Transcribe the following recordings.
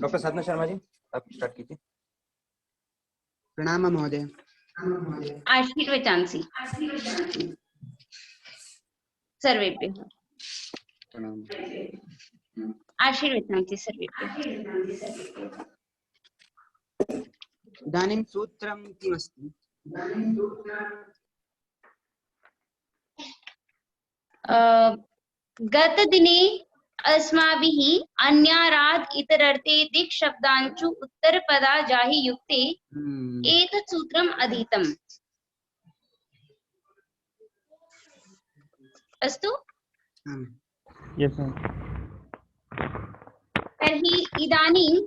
Doctor साधना शर्मा जी, आप start कीजिए। प्रणाम महोदय। आशीर्वचांसी सर्वेभ्यः प्रणाम। आशीर्वचांसी सर्वेभ्यः। इदानीं सूत्रं किमस्ति? गतदिने अस्माभिः अन्याराद् इतरर्थे दिक् शब्दांचु उत्तरपदा जाहि युक्ते एतत् सूत्रम् अधीतम्। अस्तु। Yes ma'am. तर्हि इदानीम्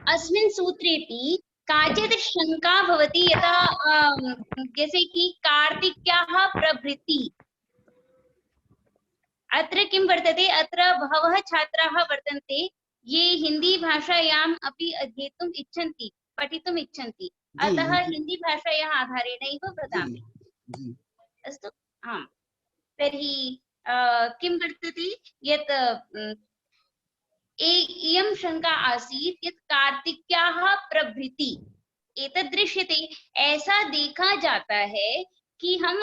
अस्मिन् सूत्रेऽपि काचित् शंका भवति, यथा जैसे कि कार्तिक्याः प्रभृति। अत्र किं वर्तते, अत्र बहवः छात्राः वर्तन्ते ये हिंदी भाषायाम् अपि अध्येतुम् इच्छन्ति, पठितुम् इच्छन्ति, अतः हिंदी भाषायाः आधारेण एव वदामि। अस्तु। आम्, तर्हि किं वर्तते यत् इयं शंका आसीत् यत् कार्तिक्याः प्रभृति एतद् दृश्यते, ऐसा देखा जाता है कि हम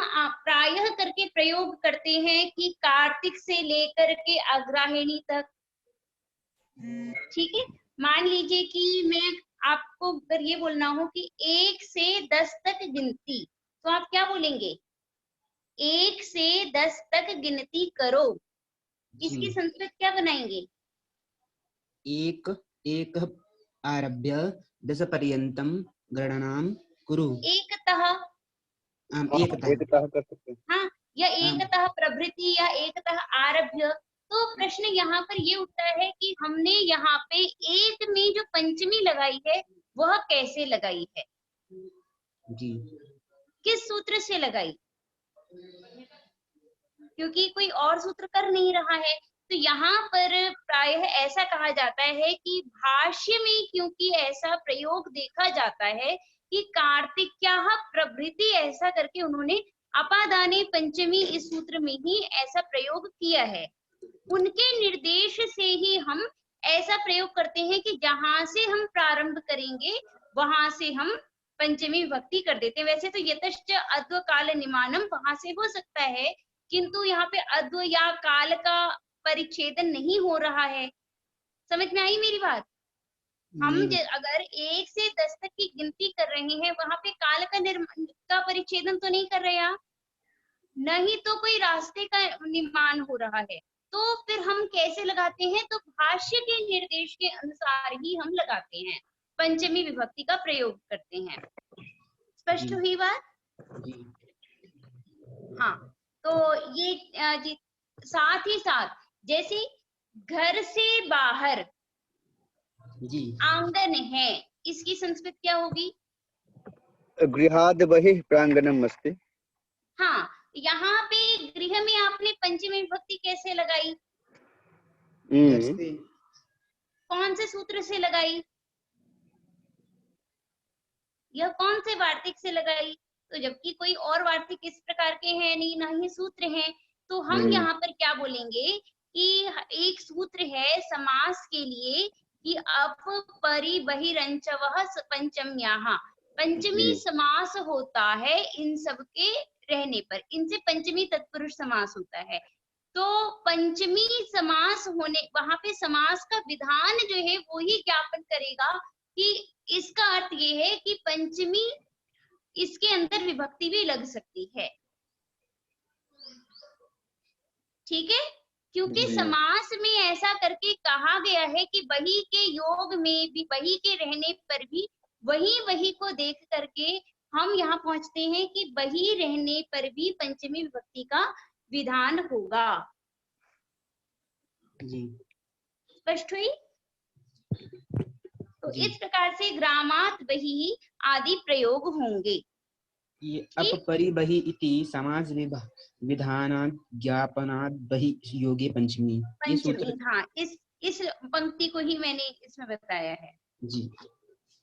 प्रायः करके प्रयोग करते हैं कि कार्तिक से लेकर के अग्रहायणी तक। ठीक है, मान लीजिए कि मैं आपको अगर ये बोलना हो कि 1 से 10 तक गिनती, तो आप क्या बोलेंगे? 1 से 10 तक गिनती करो। इसकी संस्कृत क्या बनाएंगे? एक आरभ्य 10 पर्यंतम गणनां कुरु। एकतः एकतः कर सकते हैं। हाँ, या एकतः प्रभृति या एकतः आरभ्य। तो प्रश्न यहाँ पर ये उठता है कि हमने यहाँ पे एक में जो पंचमी लगाई है वह कैसे लगाई है, जी, किस सूत्र से लगाई? क्योंकि कोई और सूत्र कर नहीं रहा है, तो यहाँ पर प्रायः ऐसा कहा जाता है कि भाष्य में क्योंकि ऐसा प्रयोग देखा जाता है कि कार्तिक्याः प्रभृति, ऐसा करके उन्होंने अपादाने पंचमी इस सूत्र में ही ऐसा प्रयोग किया है। उनके निर्देश से ही हम ऐसा प्रयोग करते हैं कि जहां से हम प्रारंभ करेंगे वहां से हम पंचमी विभक्ति कर देते हैं। वैसे तो यतश्च अद्व काल निमानम वहां से हो सकता है, किंतु यहाँ पे अद्व या काल का परिच्छेदन नहीं हो रहा है। समझ में आई मेरी बात? हम अगर 1 से 10 तक की गिनती कर रहे हैं, वहां पे काल का परिच्छेदन तो नहीं कर रहे आप, नहीं तो कोई रास्ते का निर्माण हो रहा है, तो फिर हम कैसे लगाते हैं? तो भाष्य के निर्देश के अनुसार ही हम लगाते हैं, पंचमी विभक्ति का प्रयोग करते हैं। स्पष्ट हुई बात? हाँ, तो ये साथ ही साथ जैसे घर से बाहर आंगन है, इसकी संस्कृत क्या होगी? गृहाद् बहिः प्रांगणम् अस्ति। हाँ, यहाँ पे गृह में आपने पंचमी विभक्ति कैसे लगाई? कौन से सूत्र से लगाई? यह कौन से वार्तिक से लगाई? तो जबकि कोई और वार्तिक इस प्रकार के हैं नहीं, ना ही सूत्र हैं, तो हम यहाँ पर क्या बोलेंगे कि एक सूत्र है समास के लिए कि अप परि बहिरंचवः पंचम्याः, पंचमी समास होता है इन सब के रहने पर, इनसे पंचमी तत्पुरुष समास होता है। तो पंचमी समास होने, वहां पे समास का विधान जो है वो ही ज्ञापन करेगा कि इसका अर्थ ये है कि पंचमी, इसके अंदर विभक्ति भी लग सकती है। ठीक है, क्योंकि समास में ऐसा करके कहा गया है कि वही के योग में भी, वही के रहने पर भी वही को देख करके हम यहाँ पहुंचते हैं कि वही रहने पर भी पंचमी विभक्ति का विधान होगा। स्पष्ट हुई? तो इस प्रकार से ग्रामात् बहि आदि प्रयोग होंगे। ये अप परि बहि इति समास विधानात् ज्ञापनात् बहि योगे पंचमी। ये सूत्र, हाँ, इस पंक्ति को ही मैंने इसमें बताया है जी।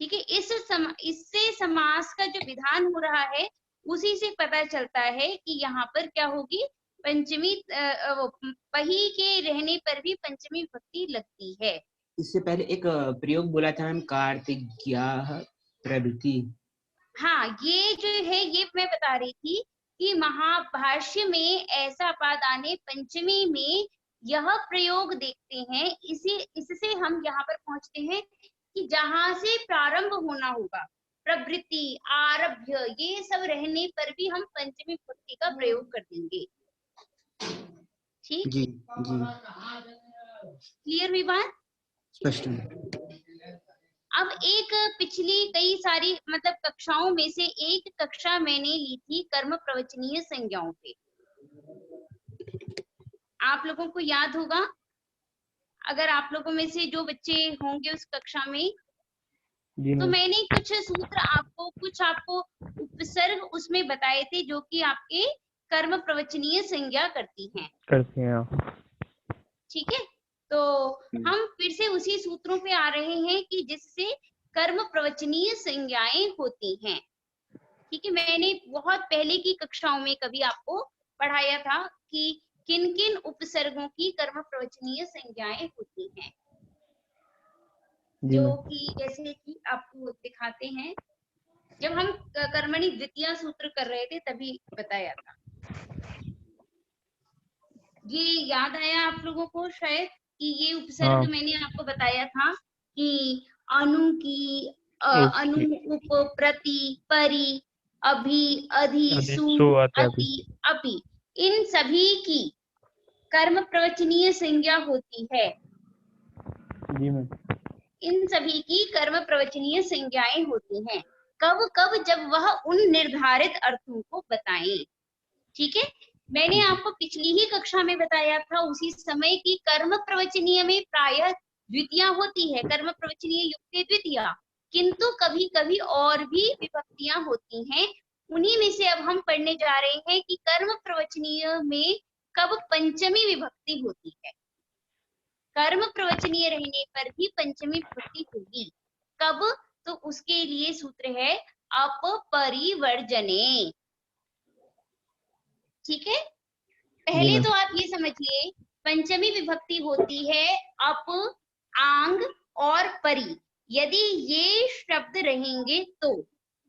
ठीक है, इससे समास का जो विधान हो रहा है उसी से पता चलता है कि यहाँ पर क्या होगी, पंचमी, बही के रहने पर भी पंचमी विभक्ति लगती है। इससे पहले एक प्रयोग बोला था हम, कार्तिज्ञाः प्रभृति। हाँ, ये जो है ये मैं बता रही थी कि महाभाष्य में ऐसा पादाने पंचमी में यह प्रयोग देखते हैं। इससे हम यहाँ पर पहुंचते हैं कि जहां से प्रारंभ होना होगा, प्रवृत्ति, आरभ्य, ये सब रहने पर भी हम पंचमी विभक्ति का प्रयोग कर देंगे। ठीक, जी जी, क्लियर हुई बात? स्पष्ट। अब एक पिछली कई सारी मतलब कक्षाओं में से एक कक्षा मैंने ली थी कर्म प्रवचनीय संज्ञाओं पे। आप लोगों को याद होगा, अगर आप लोगों में से जो बच्चे होंगे उस कक्षा में, तो मैंने कुछ सूत्र आपको, कुछ आपको उपसर्ग उसमें बताए थे जो कि आपके कर्म प्रवचनीय संज्ञा करती हैं। ठीक है, तो हम फिर से उसी सूत्रों पे आ रहे हैं कि जिससे कर्म प्रवचनीय संज्ञाएं होती हैं। ठीक है, मैंने बहुत पहले की कक्षाओं में कभी आपको पढ़ाया था कि किन किन उपसर्गों की कर्म प्रवचनीय संज्ञाएं होती हैं, जो कि जैसे कि आपको दिखाते हैं। जब हम कर्मणि द्वितीय सूत्र कर रहे थे तभी बताया था। ये याद आया आप लोगों को शायद कि ये उपसर्ग मैंने आपको बताया था कि अनु की अनु, उप, प्रति, परि, अभि, अधि, सु, अति, अपि, इन सभी की कर्म प्रवचनीय संज्ञा होती है। इन सभी की कर्म प्रवचनीय संज्ञाएं होती हैं। कब कब? जब वह उन निर्धारित अर्थों को बताएं। ठीक है, मैंने आपको पिछली ही कक्षा में बताया था उसी समय की कर्म प्रवचनीय में प्रायः द्वितीया होती है, कर्म प्रवचनीय युक्त द्वितीया, किंतु कभी कभी और भी विभक्तियां होती हैं। उन्हीं में से अब हम पढ़ने जा रहे हैं कि कर्म प्रवचनीय में कब पंचमी विभक्ति होती है। कर्म प्रवचनीय रहने पर भी पंचमी विभक्ति होगी। कब? तो उसके लिए सूत्र है अपरिवर्जने। ठीक है, पहले तो आप ये समझिए, पंचमी विभक्ति होती है अप, आंग और परि। यदि ये शब्द रहेंगे तो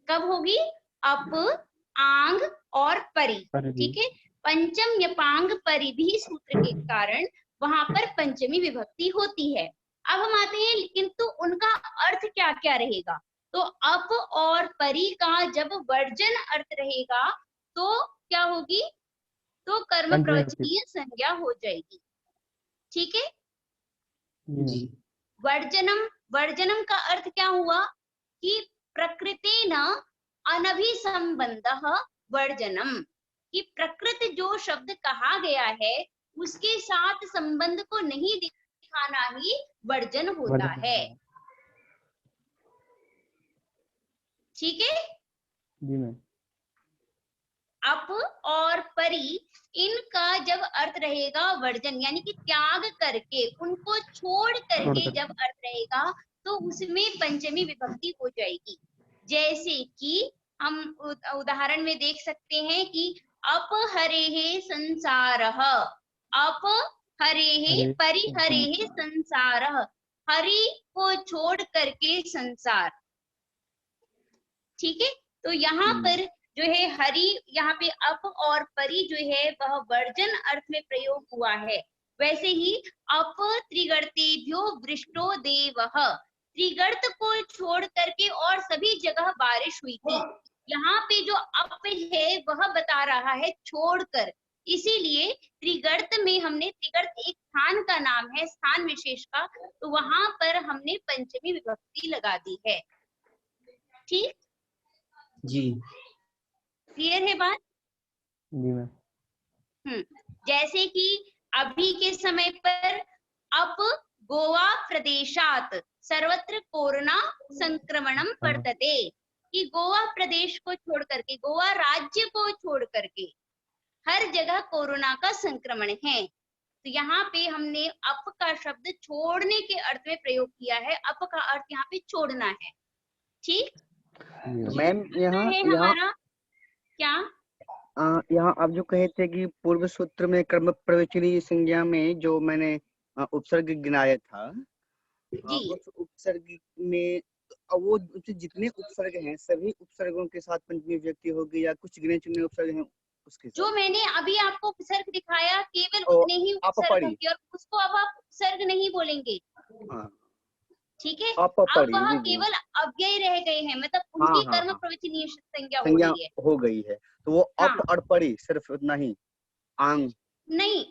कब होगी? अप, आंग और परि। ठीक है, पंचम यपांग परि भी सूत्र के कारण वहां पर पंचमी विभक्ति होती है। अब हम आते हैं, किंतु उनका अर्थ क्या क्या रहेगा? तो अप और परि का जब वर्जन अर्थ रहेगा तो क्या होगी? तो कर्म प्रवचनीय संज्ञा हो जाएगी। ठीक है, वर्जनम, वर्जनम का अर्थ क्या हुआ कि प्रकृतेन अनभिसंबंधः वर्जनम, कि प्रकृति जो शब्द कहा गया है उसके साथ संबंध को नहीं दिखाना ही वर्जन होता है। ठीक है, अप और परि, इनका जब अर्थ रहेगा वर्जन, यानी कि त्याग करके, उनको छोड़ करके जब अर्थ रहेगा तो उसमें पंचमी विभक्ति हो जाएगी। जैसे कि हम उदाहरण में देख सकते हैं कि अपहरेः संसारः, अपहरेः परिहरेः संसारः, हरि को छोड़ करके संसार। ठीक है, तो यहाँ पर जो है हरि, यहाँ पे अप और परि जो है वह वर्जन अर्थ में प्रयोग हुआ है। वैसे ही अप त्रिगर्तेभ्यो वृष्टो देवः, त्रिगर्त को छोड़ करके और सभी जगह बारिश हुई थी। यहाँ पे जो अप है वह बता रहा है छोड़कर, इसीलिए त्रिगर्त में हमने, त्रिगर्त एक स्थान का नाम है, स्थान विशेष का, तो वहां पर हमने पंचमी विभक्ति लगा दी है। ठीक जी, क्लियर है बात? जी मैम। जैसे कि अभी के समय पर अब गोवा प्रदेशात सर्वत्र कोरोना संक्रमणम वर्तते, कि गोवा प्रदेश को छोड़ करके, गोवा राज्य को छोड़ करके हर जगह कोरोना का संक्रमण है। तो यहाँ पे हमने अप का शब्द छोड़ने के अर्थ में प्रयोग किया है। अप का अर्थ यहाँ पे छोड़ना है। ठीक, मैम यहाँ हमारा क्या यहाँ आप जो कहे थे कि पूर्व सूत्र में कर्म प्रवचनीय संज्ञा में जो मैंने उपसर्ग गिनाया था, जी। उस उपसर्ग में वो जितने उपसर्ग हैं सभी उपसर्गों के साथ पंचमी विभक्ति होगी या कुछ गिने चुने उपसर्ग हैं उसके जो साथ? मैंने अभी आपको उपसर्ग दिखाया केवल और उतने ही उपसर्ग अपपरी। होंगे और उसको अब आप उपसर्ग नहीं बोलेंगे, हाँ ठीक है। अब अपपरी, वह जी जी। केवल अव्यय रह गए हैं, मतलब हाँ उनकी हाँ कर्म हाँ, प्रवचनीय संज्ञा हो संज्ञा रही है। हो गई है तो वो हाँ अप और परी सिर्फ उतना ही आंग। नहीं,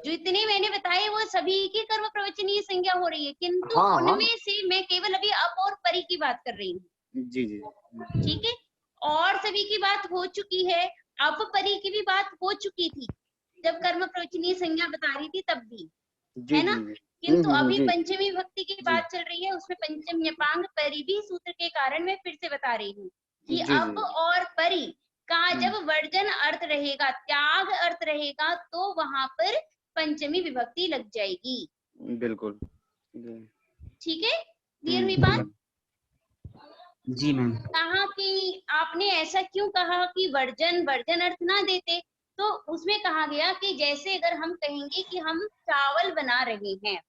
जितने मैंने बताए वो सभी की कर्म प्रवचनीय संज्ञा हो रही है, किंतु हाँ हाँ, उनमें से मैं केवल अभी अप और परी की बात कर रही हूँ, जी जी ठीक है। और सभी की बात हो चुकी है, अप परी की भी बात हो चुकी थी जब कर्म प्रवचनीय संज्ञा बता रही थी तब भी, जी है ना। जी। किंतु अभी जी पंचमी विभक्ति की जी बात चल रही है, उसमें पंचम न्यपांग परी भी सूत्र के कारण मैं फिर से बता रही हूँ कि जी अप और परी का जब वर्जन अर्थ रहेगा, त्याग अर्थ रहेगा, तो वहां पर पंचमी विभक्ति लग जाएगी, बिल्कुल जी। ठीक है। क्लियर हुई बात? जी मैम। कहा कि आपने ऐसा क्यों कहा कि वर्जन वर्जन अर्थ ना देते, तो उसमें कहा गया कि जैसे अगर हम कहेंगे कि हम चावल बना रहे हैं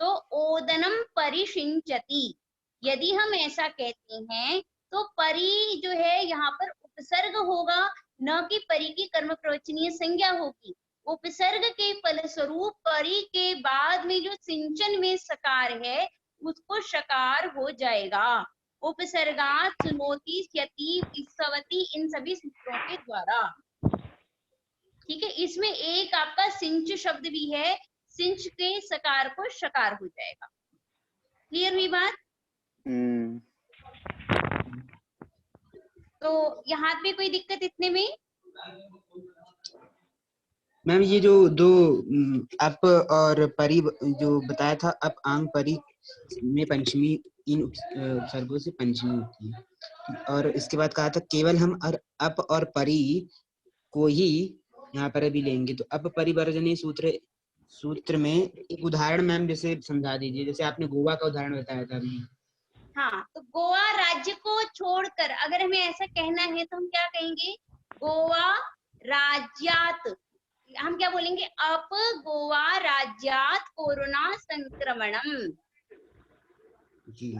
तो ओदनम परिशिंचति, यदि हम ऐसा कहते हैं तो परी जो है यहाँ पर उपसर्ग होगा, न कि परी की कर्म प्रवचनीय संज्ञा होगी। उपसर्ग के फलस्वरूप परी के बाद में जो सिंचन में सकार है उसको शकार हो जाएगा, उपसर्गात सुनोति स्यति विस्सवति इन सभी सूत्रों के द्वारा, ठीक है। इसमें एक आपका सिंच शब्द भी है, सिंच के सकार को शकार हो जाएगा। क्लियर हुई बात? तो यहाँ पे कोई दिक्कत इतने में? मैम ये जो दो अप और परी जो बताया था, अप आंग परी में पंचमी, इन उपसर्गों से पंचमी होती है। और इसके बाद कहा था केवल हम अप और परी को ही यहाँ पर अभी लेंगे, तो अप परिवर्जनीय सूत्र में एक उदाहरण मैम जैसे समझा दीजिए, जैसे आपने गोवा का उदाहरण बताया था अभी। हाँ, तो गोवा राज्य को छोड़कर अगर हमें ऐसा कहना है तो हम क्या कहेंगे? गोवा राज्यात, हम क्या बोलेंगे? अप गोवा राज्यात कोरोना संक्रमणम, जी।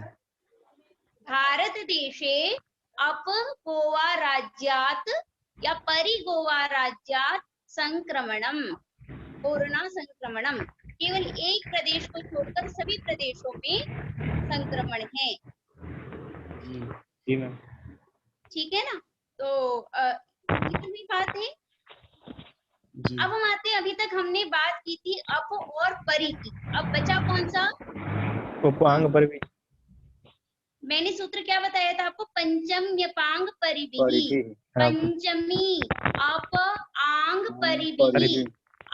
भारत देशे अप गोवा राज्यात या परि गोवा राज्यात संक्रमणम, कोरोना संक्रमणम, केवल एक प्रदेश को छोड़कर सभी प्रदेशों में संक्रमण है, जी मैम। ठीक है ना। तो कितनी बात है। जी। अब हम आते हैं, अभी तक हमने बात की थी अप और परी की, अब बचा कौन सा? उपांग पर भी। मैंने सूत्र क्या बताया था आपको? पंचम न्यपांग परिभिः, परिधि। पंचमी अप आंग परिभिः, परिधि।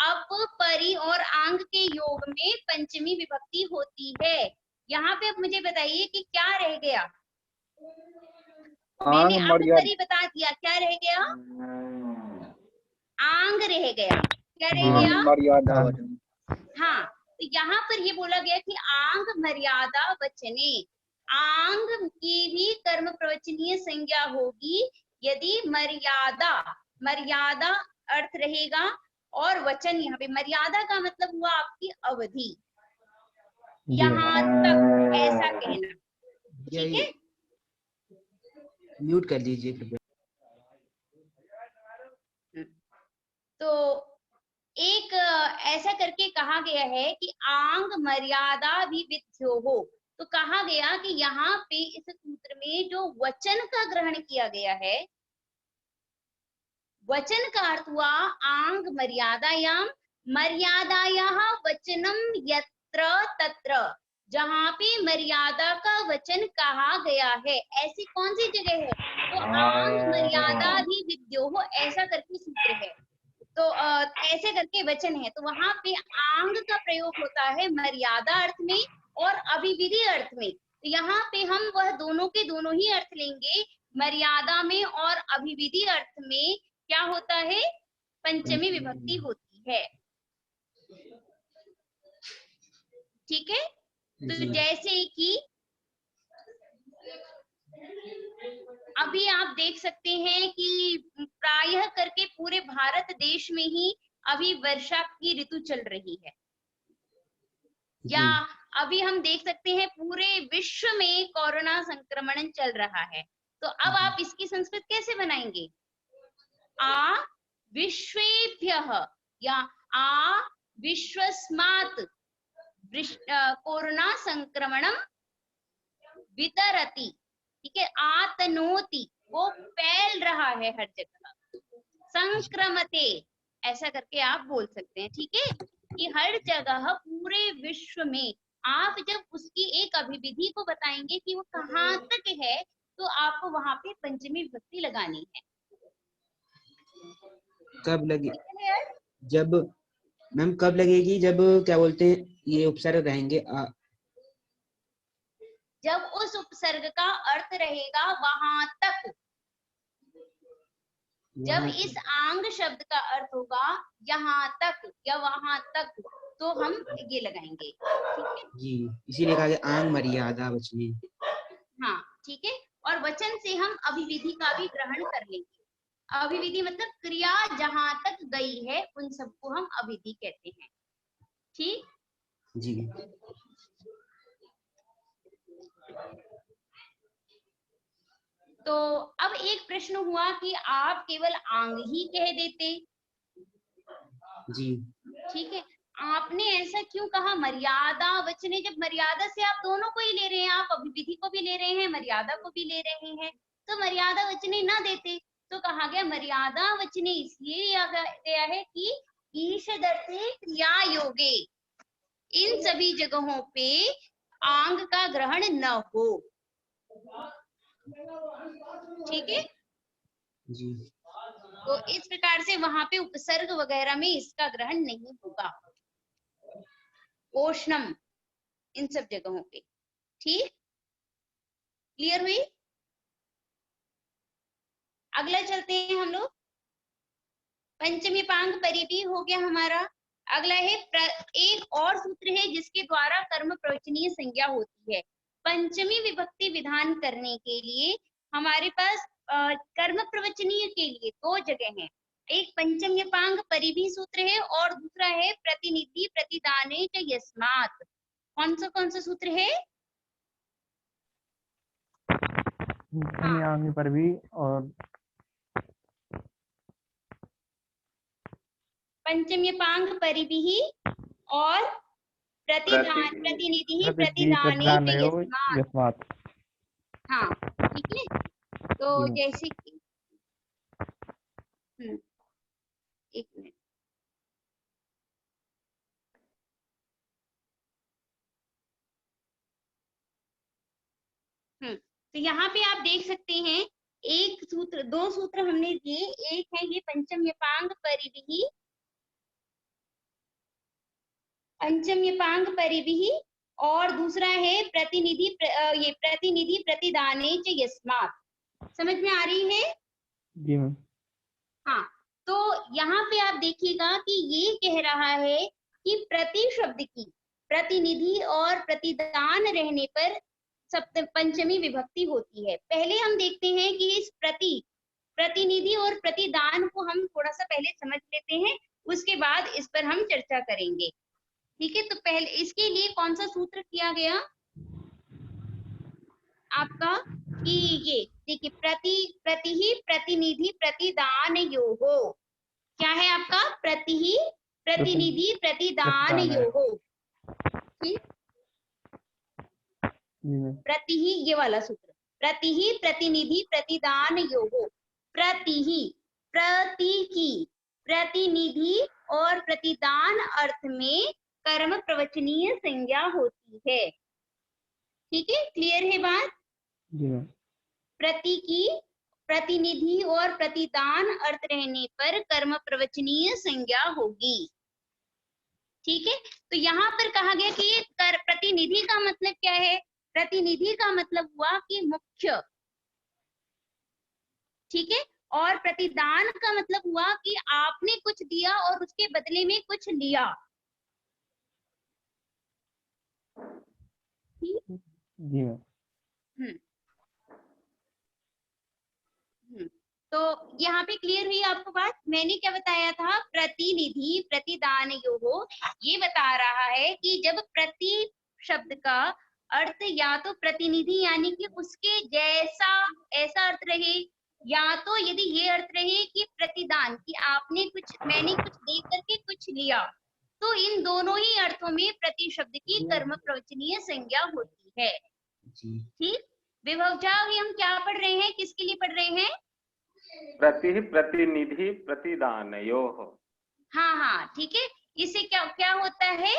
अप परी और आंग के योग में पंचमी विभक्ति होती है। यहाँ पे अब मुझे बताइए कि क्या रह गया? मैंने आंग अप मर्यादा। परी बता दिया, क्या रह गया? आंग रह गया, क्या रह हाँ। गया? मर्यादा। हाँ, तो यहाँ पर ये बोला गया कि आंग मर्यादा वचने, आंग की भी कर्म प्रवचनीय संज्ञा होगी यदि मर्यादा, मर्यादा अर्थ रहेगा और वचन, यहाँ पे मर्यादा का मतलब हुआ आपकी अवधि, यहाँ तक ऐसा कहना, ठीक है। म्यूट कर दीजिए कृपया। तो एक ऐसा करके कहा गया है कि आंग मर्यादा भी विध्यो हो, तो कहा गया कि यहाँ पे इस सूत्र में जो वचन का ग्रहण किया गया है, वचन का अर्थ हुआ आंग मर्यादायाम, मर्यादायाः वचनम यत्र तत्र, जहाँ पे मर्यादा का वचन कहा गया है ऐसी कौन सी जगह है? तो आंग मर्यादा भी विद्यो हो, ऐसा करके सूत्र है। तो ऐसे करके वचन है, तो वहां पे आंग का प्रयोग होता है मर्यादा अर्थ में और अभिविधि अर्थ में, तो यहाँ पे हम वह दोनों के दोनों ही अर्थ लेंगे, मर्यादा में और अभिविधि अर्थ में क्या होता है? पंचमी विभक्ति होती है, ठीक है। तो जैसे कि अभी आप देख सकते हैं कि प्रायः करके पूरे भारत देश में ही अभी वर्षा की ऋतु चल रही है, या अभी हम देख सकते हैं पूरे विश्व में कोरोना संक्रमण चल रहा है, तो अब आप इसकी संस्कृत कैसे बनाएंगे? आ विश्वेभ्यः या आ विश्वस्मात् कोरोना संक्रमणम वितरति, ठीक है, आतनोति, वो फैल रहा है हर जगह, संक्रमते, ऐसा करके आप बोल सकते हैं, ठीक है, कि हर जगह पूरे विश्व में आप जब उसकी एक अभिविधि को बताएंगे कि वो कहाँ तक है, तो आपको वहां पे पंचमी विभक्ति लगानी है। कब लगे? ठीक है यार? जब मैम कब लगेगी? जब क्या बोलते हैं ये उपसर्ग रहेंगे जब उस उपसर्ग का अर्थ रहेगा वहां तक, जब इस आंग शब्द का अर्थ होगा यहाँ तक या वहां तक, तो हम ये लगाएंगे, ठीक है जी, इसीलिए कहा गया आंग मर्यादा वचने। हाँ, ठीक है। और वचन से हम अभिविधि का भी ग्रहण कर लेंगे। अभिविधि मतलब क्रिया जहां तक गई है उन सबको हम अभिधि कहते हैं, ठीक जी। तो अब एक प्रश्न हुआ कि आप केवल आंग ही कह देते, जी ठीक है, आपने ऐसा क्यों कहा मर्यादा वचने? जब मर्यादा से आप दोनों को ही ले रहे हैं, आप अभिविधि को भी ले रहे हैं, मर्यादा को भी ले रहे हैं, तो मर्यादा वचने ना देते, तो कहा गया मर्यादा वचने इसलिए लिया गया है कि ईशदर्थे क्रिया योगे, इन सभी जगहों पे आंग का ग्रहण न हो, ठीक है। जी तो इस प्रकार से वहां पे उपसर्ग वगैरह में इसका ग्रहण नहीं होगा, ओष्णम इन सब जगहों पे, ठीक, क्लियर हुई? अगला चलते हैं हम लोग, पंचमी पांग परिधि हो गया हमारा। अगला है एक और सूत्र है जिसके द्वारा कर्म प्रवचनीय संज्ञा होती है। पंचमी विभक्ति विधान करने के लिए हमारे पास कर्म प्रवचनीय के लिए दो जगह हैं, एक पंचम्यपांग परिधि सूत्र है और दूसरा है प्रतिनिधि प्रतिदाने च यस्मात्। कौन सा सूत्र है? आंग पर भी और पंचम्यपांग परिधि और प्रतिनिधि प्रतिदाने च यस्मात्। हाँ, ठीक है। तो जैसे कि एक मिनट, तो यहाँ पे आप देख सकते हैं एक सूत्र, दो सूत्र हमने दिए, एक है ये पंचम्यपांग परिधि, पंचम्यपांग परिधि, और दूसरा है ये प्रतिनिधि प्रतिदाने च यस्मात्। समझ में आ रही है? जी मैम। हाँ, तो यहाँ पे आप देखिएगा कि ये कह रहा है कि प्रति शब्द की प्रतिनिधि और प्रतिदान रहने पर पंचमी विभक्ति होती है। पहले हम देखते हैं कि इस प्रतिनिधि और प्रतिदान को हम थोड़ा सा पहले समझ लेते हैं, उसके बाद इस पर हम चर्चा करेंगे, ठीक है। तो पहले इसके लिए कौन सा सूत्र किया गया आपका कि ये देखिए प्रति प्रतिनिधि प्रतिदान योगो, क्या है आपका? प्रतिनिधि प्रतिदान योगो, ठीक, प्रति ये वाला सूत्र, प्रतिनिधि प्रतिदान योगो, प्रति की प्रतिनिधि और प्रतिदान अर्थ में कर्म प्रवचनीय संज्ञा होती है, ठीक है, क्लियर है बात? प्रति की प्रतिनिधि और प्रतिदान अर्थ रहने पर कर्म प्रवचनीय संज्ञा होगी, ठीक है। तो यहाँ पर कहा गया कि प्रतिनिधि का मतलब क्या है? प्रतिनिधि का मतलब हुआ कि मुख्य, ठीक है, और प्रतिदान का मतलब हुआ कि आपने कुछ दिया और उसके बदले में कुछ लिया, ठीक? जी मैम। तो यहाँ पे क्लियर हुई आपको बात? मैंने क्या बताया था? प्रतिनिधि प्रतिदान योगो, ये बता रहा है कि जब शब्द का अर्थ या तो प्रतिनिधि यानी कि उसके जैसा ऐसा अर्थ रहे, या तो यदि ये अर्थ रहे कि प्रतिदान, कि आपने कुछ, मैंने कुछ दे करके कुछ लिया, तो इन दोनों ही अर्थों में प्रति शब्द की कर्म प्रवचनीय संज्ञा होती है। जी ठीक, विभवजा अभी हम क्या पढ़ रहे हैं, किसके लिए पढ़ रहे हैं? प्रतिनिधि प्रतिदानयोः। हाँ हाँ ठीक है, इससे क्या क्या होता है?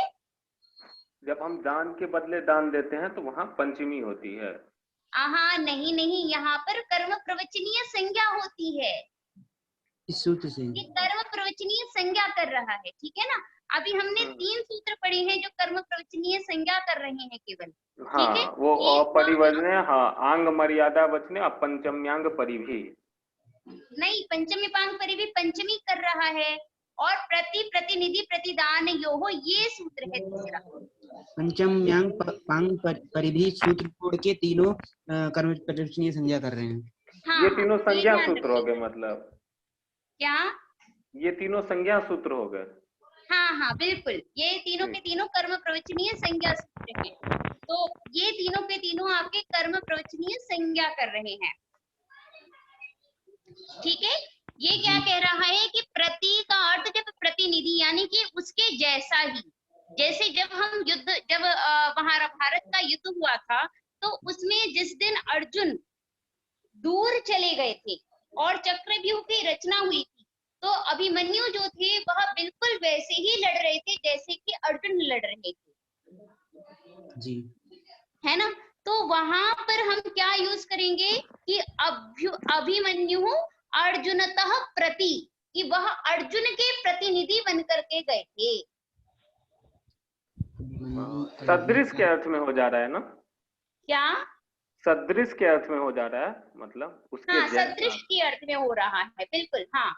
जब हम दान के बदले दान देते हैं तो वहाँ पंचमी होती है। हाँ नहीं नहीं, यहाँ पर कर्म प्रवचनीय संज्ञा होती है। इस सूत्र से ये कर्म प्रवचनीय संज्ञा कर रहा है, ठीक है ना। अभी हमने 3 सूत्र पढ़े हैं जो कर्म प्रवचनीय संज्ञा कर रहे हैं केवल, ठीक है। हाँ, वो एक परिवचने, हाँ, आंग मर्यादा वचने और पंचम्यांग परिभी। नहीं, पंचमी पांग परि भी पंचमी कर रहा है, और प्रतिनिधि प्रतिदान यो, ये सूत्र है तीसरा। पंचम्यांग पांग परिभी सूत्र छोड़ के तीनों कर्म प्रवचनीय संज्ञा कर रहे हैं। हाँ, ये तीनों संज्ञा ध्यान सूत्र हो रखिए। गए, मतलब क्या? ये तीनों संज्ञा सूत्र हो गए। हाँ हाँ बिल्कुल, ये तीनों के तीनों कर्म प्रवचनीय संज्ञा सूत्र हैं। तो ये तीनों के तीनों आपके कर्म प्रवचनीय संज्ञा कर रहे हैं, ठीक है। ये क्या कह रहा है कि प्रति का अर्थ जब प्रतिनिधि यानी कि उसके जैसा ही, जैसे जब हम युद्ध, जब महाभारत का युद्ध हुआ था, तो उसमें जिस दिन अर्जुन दूर चले गए थे और चक्रव्यूह की रचना हुई थी, तो अभिमन्यु जो थे वह बिल्कुल वैसे ही लड़ रहे थे जैसे कि अर्जुन लड़ रहे थे, जी है ना। तो वहां पर हम क्या यूज करेंगे कि अभिमन्यु अर्जुनतः प्रति, कि वह अर्जुन के प्रतिनिधि बन करके गए थे। सदृश के अर्थ में हो जा रहा है ना? क्या? सदृश के अर्थ में हो जा रहा है, मतलब उसके हाँ, जैसा। सदृश के अर्थ में हो रहा है, बिल्कुल, हाँ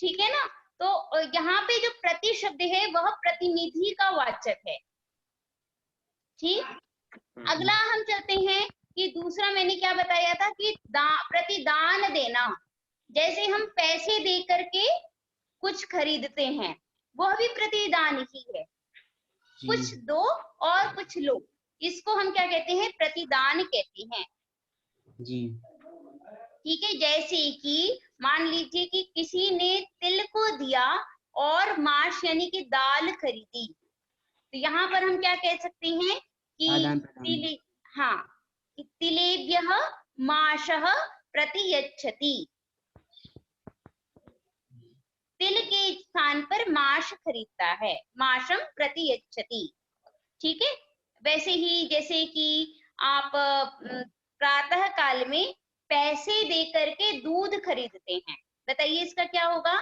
ठीक है ना। तो यहाँ पे जो प्रति शब्द है वह प्रतिनिधि का वाचक है, ठीक। अगला हम चलते हैं कि दूसरा मैंने क्या बताया था कि प्रतिदान देना, जैसे हम पैसे दे करके कुछ खरीदते हैं, वह भी प्रतिदान ही है। कुछ दो और कुछ लो, इसको हम क्या कहते हैं? प्रतिदान कहते हैं, जी ठीक है। जैसे कि मान लीजिए कि किसी ने तिल को दिया और माश यानी कि दाल खरीदी, तो यहाँ पर हम क्या कह सकते हैं कि आदान प्रदान। हाँ, तिलेभ्यः माशः प्रतियच्छति, तिल के स्थान पर माश खरीदता है, माशम प्रतियच्छति, ठीक है। वैसे ही जैसे कि आप प्रातः काल में पैसे दे करके दूध खरीदते हैं, बताइए इसका क्या होगा?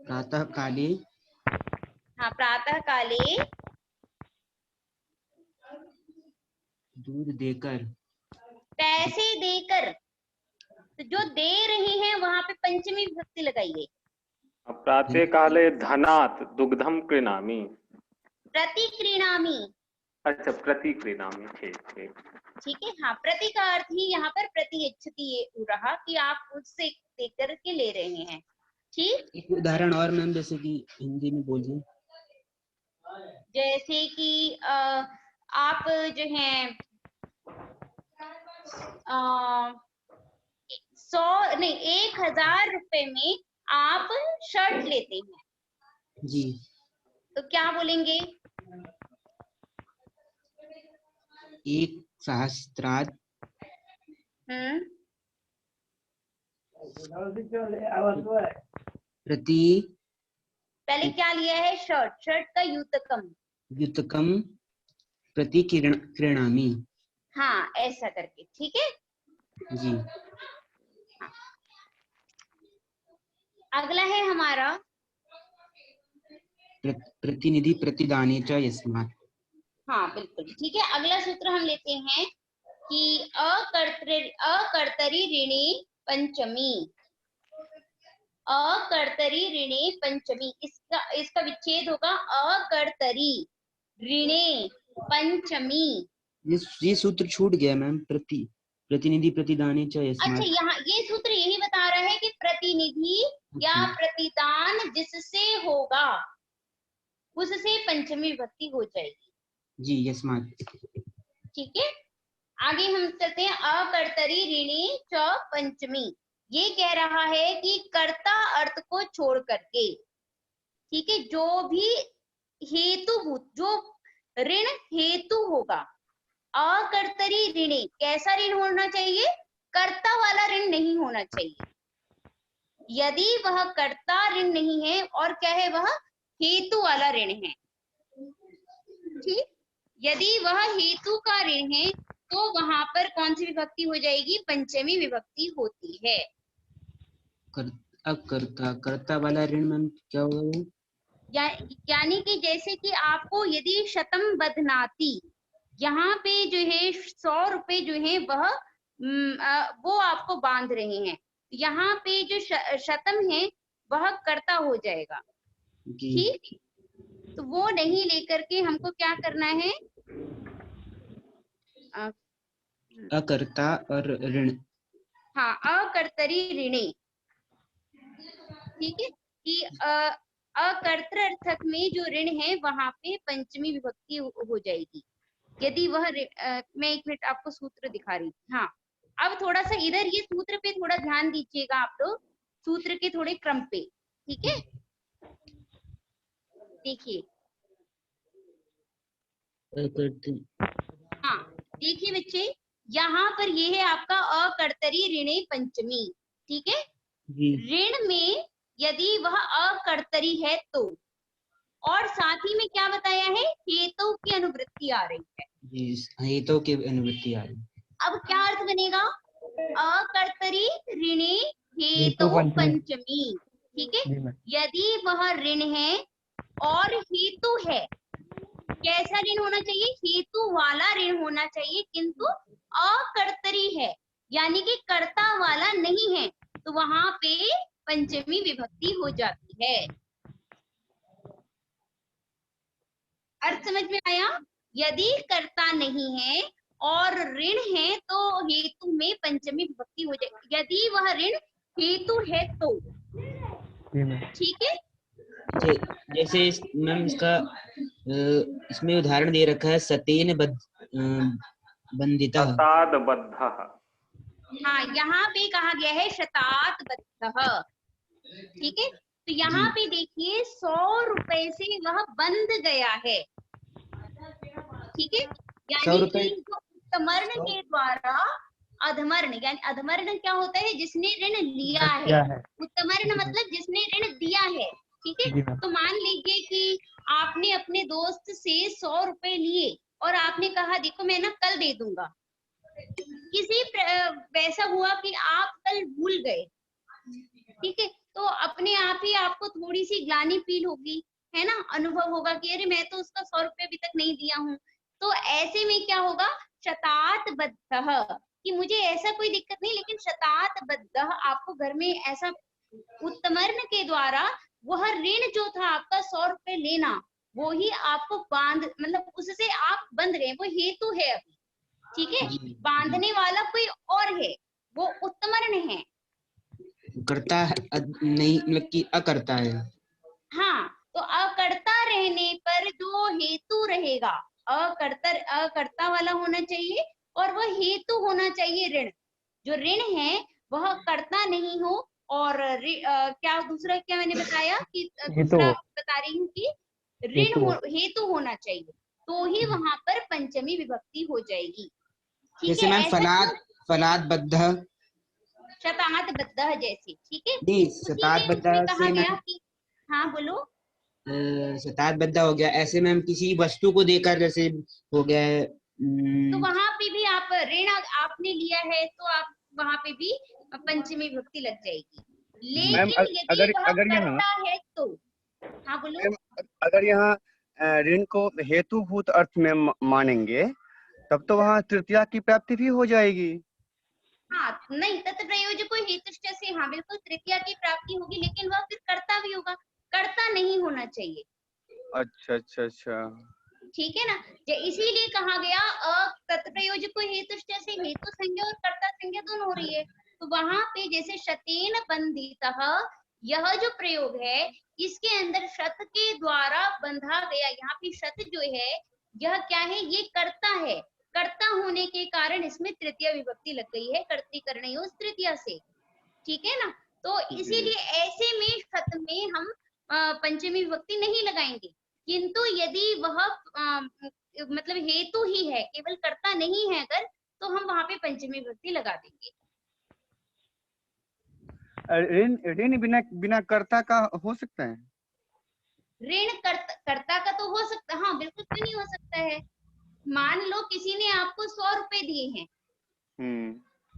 प्रातः काले, हाँ, प्रातः काले दूध देकर, पैसे देकर, तो जो दे रहे हैं वहां पे पंचमी विभक्ति लगाइए। प्रातः काले धनात् दुग्धम क्रीणामि। प्रतिक्रीणामि, अच्छा, प्रतिक्रीणामि, ठीक ठीक ठीक है। हाँ, प्रति का अर्थ ही यहाँ पर प्रतियच्छति ये रहा कि आप उससे देकर के ले रहे हैं, ठीक। एक उदाहरण और मैम, जैसे कि हिंदी में बोलिए। जैसे कि आप जो हैं 1000 रुपए में आप शर्ट लेते हैं, जी तो क्या बोलेंगे? एक सहस्त्रार्थ प्रति पहले क्या लिया है? शर्ट, शर्ट का युतकम, युतकम प्रति क्रीणामि। हाँ ऐसा करके, ठीक है। जी अगला है हमारा प्रतिनिधि प्रतिदाने च यस्मात्। हाँ बिल्कुल ठीक है। अगला सूत्र हम लेते हैं कि अकर्तरी ऋणी पंचमी, अकर्तरी ऋणी पंचमी, इसका विच्छेद होगा अकर्तरी ऋणे पंचमी। ये सूत्र छूट गया मैम, प्रति प्रतिनिधि प्रतिदाने च अच्छा, यस्मात्। यहाँ ये सूत्र यही बता रहा है कि प्रतिनिधि या प्रतिदान जिससे होगा उससे पंचमी विभक्ति हो जाएगी। जी, यस्मात्। ठीक है, आगे हम चलते हैं। अकर्तरी ऋणी च पंचमी, ये कह रहा है कि कर्ता अर्थ को छोड़ करके, ठीक है, जो भी हेतुभूत, जो ऋण हेतु होगा, अकर्तरी ऋणी, कैसा ऋण होना चाहिए? कर्ता वाला ऋण नहीं होना चाहिए। यदि वह कर्ता ऋण नहीं है और क्या है, वह हेतु वाला ऋण है। ठीक, यदि वह हेतु का ऋण है तो वहां पर कौन सी विभक्ति हो जाएगी? पंचमी विभक्ति होती है। अकर्ता, कर्ता वाला ऋण मैम क्या होगा वो? यानी कि जैसे कि आपको यदि शतम बदनाती, यहाँ पे जो है 100 रुपए जो है वह वो आपको बांध रहे हैं, यहाँ पे जो शतम है वह कर्ता हो जाएगा। ठीक, तो वो नहीं लेकर के हमको क्या करना है? अकर्ता और ऋण, हाँ, अकर्तरी ऋणी। ठीक है, कि अकर्तृर्थक में जो ऋण है वहां पे पंचमी विभक्ति हो जाएगी। यदि वह मैं एक मिनट आपको सूत्र दिखा रही थी। हाँ, अब थोड़ा सा इधर ये सूत्र पे थोड़ा ध्यान दीजिएगा आप लोग, सूत्र के थोड़े क्रम पे। ठीक है, देखिए, हाँ देखिए बच्चे, यहाँ पर ये है आपका अकर्तरी ऋणी पंचमी। ठीक है, ऋण में यदि वह अकर्तरी है तो, और साथ ही में क्या बताया है? हेतु की अनुवृत्ति आ रही है। हेतु की अनुवृत्ति आ रही है। अब क्या अर्थ बनेगा? अकर्तरी ऋणी हेतु पंचमी। ठीक है, यदि वह ऋण है और हेतु है, कैसा ऋण होना चाहिए? हेतु वाला ऋण होना चाहिए, किंतु अकर्तरी है यानी कि कर्ता वाला नहीं है, तो वहां पे पंचमी विभक्ति हो जाती है। अर्थ समझ में आया? यदि कर्ता नहीं है और ऋण है तो हेतु में पंचमी विभक्ति हो जाएगी, यदि वह ऋण हेतु है तो। ठीक है, जैसे मैम इसका इसमें उदाहरण दे रखा है, सतेन बंधिता, शताद बद्धः। हाँ, यहाँ पे कहा गया है शतात बद्धः। ठीक है, तो यहाँ पे देखिए 100 रुपए से वह बंध गया है। ठीक है, यानी कि उत्तमर्ण के द्वारा अधमर्ण, यानी अधमर्ण क्या होता है? जिसने ऋण लिया है। उत्तमर्ण मतलब जिसने ऋण दिया है। ठीक है, तो मान लीजिए कि आपने अपने दोस्त से 100 रुपए लिए और आपने कहा देखो मैं ना कल दे दूंगा। किसी वैसा हुआ कि आप कल भूल गए, ठीक है, तो अपने आप ही आपको थोड़ी सी ग्लानि फील होगी, है ना, अनुभव होगा कि अरे मैं तो उसका 100 रुपए अभी तक नहीं दिया हूँ। तो ऐसे में क्या होगा? शतात बद्धः, कि मुझे ऐसा कोई दिक्कत नहीं, लेकिन शतात बद्धः आपको घर में ऐसा उत्तमर्ण के द्वारा वह ऋण जो था आपका 100 रुपए लेना, वो ही आपको मतलब उससे आप बंध रहे हैं, वो हेतु है अभी। ठीक है, बांधने वाला कोई और है, वो उत्तमर्ण है, कर्ता नहीं, मतलब कि अकर्ता है। हाँ, तो अकर्ता रहने पर जो हेतु रहेगा, अकर्ता वाला होना चाहिए और वह हेतु होना चाहिए ऋण। जो ऋण है वह कर्ता नहीं हो, और क्या दूसरा क्या मैंने बताया कि दूसरा बता रही हूँ कि ऋण हेतु होना चाहिए, तो ही वहां पर पंचमी विभक्ति हो जाएगी। जैसे मैं फलाद बद्धः, शतात बद्धः जैसे। ठीक है, शतात बद्धः कहा गया कि, हाँ बोलो। शतात बद्धः हो गया, ऐसे में हम किसी वस्तु को देकर जैसे हो गया है, तो वहां पे भी आप ऋण आपने लिया है तो आप वहां पे भी पंचमी विभक्ति लग जाएगी। लेकिन यदि वह कर्ता है तो, हाँ बोलो। अगर यहाँ ऋण को हेतुभूत अर्थ में मानेंगे तब तो वहाँ तृतीया की प्राप्ति भी हो जाएगी। हाँ, नहीं, तत् प्रयोजको हेतुश्च से, हाँ बिल्कुल तृतीया की प्राप्ति होगी, लेकिन वह फिर कर्ता भी होगा, कर्ता नहीं होना चाहिए। अच्छा अच्छा अच्छा, ठीक है ना। इसीलिए कहा गया तत्प्रयोजको हेतु से हेतु संज्ञा और कर्ता संज्ञा दोनों हो रही है। तो वहां पे जैसे शतेन बंधितः, यह जो प्रयोग है इसके अंदर शत के द्वारा बंधा गया, यहाँ पे शत जो है यह क्या है, ये कर्ता है। कर्ता होने के कारण इसमें तृतीय विभक्ति लग गई है, कर्तृकरणयोः तृतीया से, ठीक है ना। तो इसीलिए ऐसे में शत में हम पंचमी विभक्ति नहीं लगाएंगे, किंतु यदि वह मतलब हेतु ही है, केवल कर्ता नहीं है अगर, तो हम वहां पे पंचमी विभक्ति लगा देंगे। ऋण ऋण बिना बिना कर्ता का हो सकता है? ऋण कर्ता का तो हो सकता है, हाँ बिल्कुल, क्यों नहीं हो सकता है। मान लो किसी ने आपको 100 रुपए दिए हैं,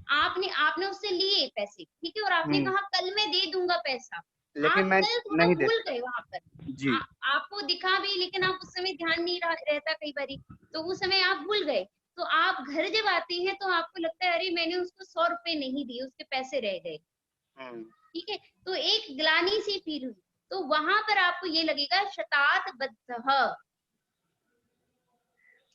आपने उससे लिए पैसे, ठीक है, और आपने कहा कल मैं दे दूंगा पैसा, लेकिन आप मैं कल थोड़ा नहीं दे भूल गए वहां पर, जी। आपको दिखा भी, लेकिन आप उस समय ध्यान नहीं रहता कई बारी, तो उस समय आप भूल गए। तो आप घर जब आते हैं तो आपको लगता है अरे मैंने उसको 100 रुपए नहीं दिए, उसके पैसे रह गए, ठीक है, तो एक ग्लानि सी फील हुई, तो वहां पर आपको ये लगेगा शतात बद्धः,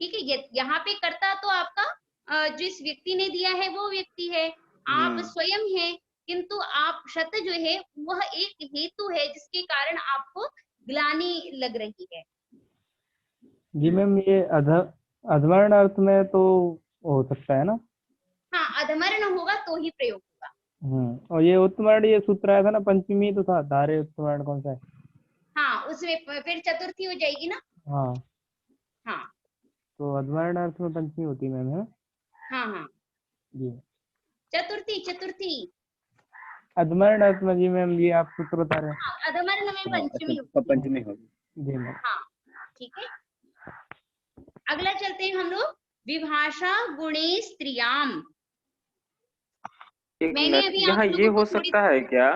ठीक है। यहाँ पे कर्ता तो आपका जिस व्यक्ति ने दिया है वो व्यक्ति है, आप स्वयं है, किंतु आप शत जो है वह एक हेतु है जिसके कारण आपको ग्लानि लग रही है। जी मैम, ये अधमरण अर्थ में तो हो सकता है ना? हाँ, अधमरण होगा तो ही प्रयोग होगा। और ये उत्तमरण, ये सूत्र आया था ना, पंचमी तो था, धारे उत्तमरण कौन सा है? हाँ, उसमें फिर चतुर्थी हो जाएगी ना। हाँ हाँ, तो अधमरण अर्थ में पंचमी होती है मैम, है? हाँ हाँ, जी। चतुर्थी अधमरण अर्थ में जी मैम, ये आप सूत्र बता रहे हैं। हाँ, अधमरण में पंचमी पंचमी होगी। जी मैम। हाँ, ठीक है। अगला चलते हैं हम लोग, विभाषा गुणे स्त्रियाम। मैंने अभी आप यहाँ लोगों ये को हो थोड़ी- सकता है क्या,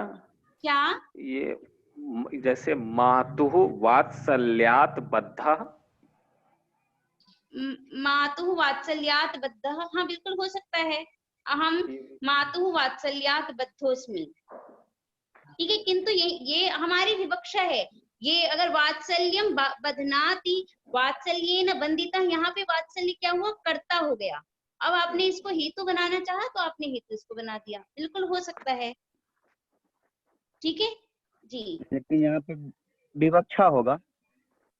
क्या? ये जैसे मातुः वात्सल्यात् बद्धः? मातुः वात्सल्यात् बद्धः, हाँ बिल्कुल हो सकता है। अहम मातुः वात्सल्यात् बद्धोस्मि, ठीक है, किंतु ये हमारी विवक्षा है। ये अगर वात्सल्यम बध्नाति वात्सल्येन बंधितः, यहाँ पे वात्सल्य क्या हुआ, कर्ता हो गया। अब आपने इसको हेतु बनाना चाहा तो आपने हेतु इसको बना दिया, बिल्कुल हो सकता है, ठीक है जी। लेकिन यहाँ पे विवक्षा होगा।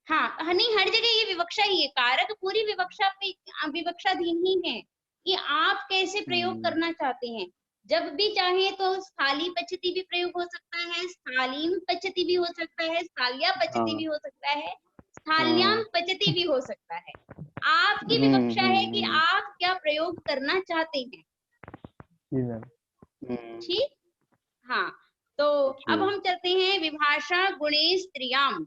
हाँ, नहीं, हर जगह ये विवक्षा ही है, कारक पूरी विवक्षा पे विवक्षाधीन ही है, कि आप कैसे प्रयोग करना चाहते हैं। जब भी चाहे तो स्थाली पचती भी प्रयोग हो सकता है, स्थालीम पचती भी हो सकता है, स्थाल्या पचती भी हो सकता है, स्थाल्याम पचती भी हो सकता है। आपकी विवक्षा है कि आप क्या प्रयोग करना चाहते हैं, जी मैम। ठीक। हाँ, तो अब हम चलते हैं विभाषा गुणे स्त्रियाम।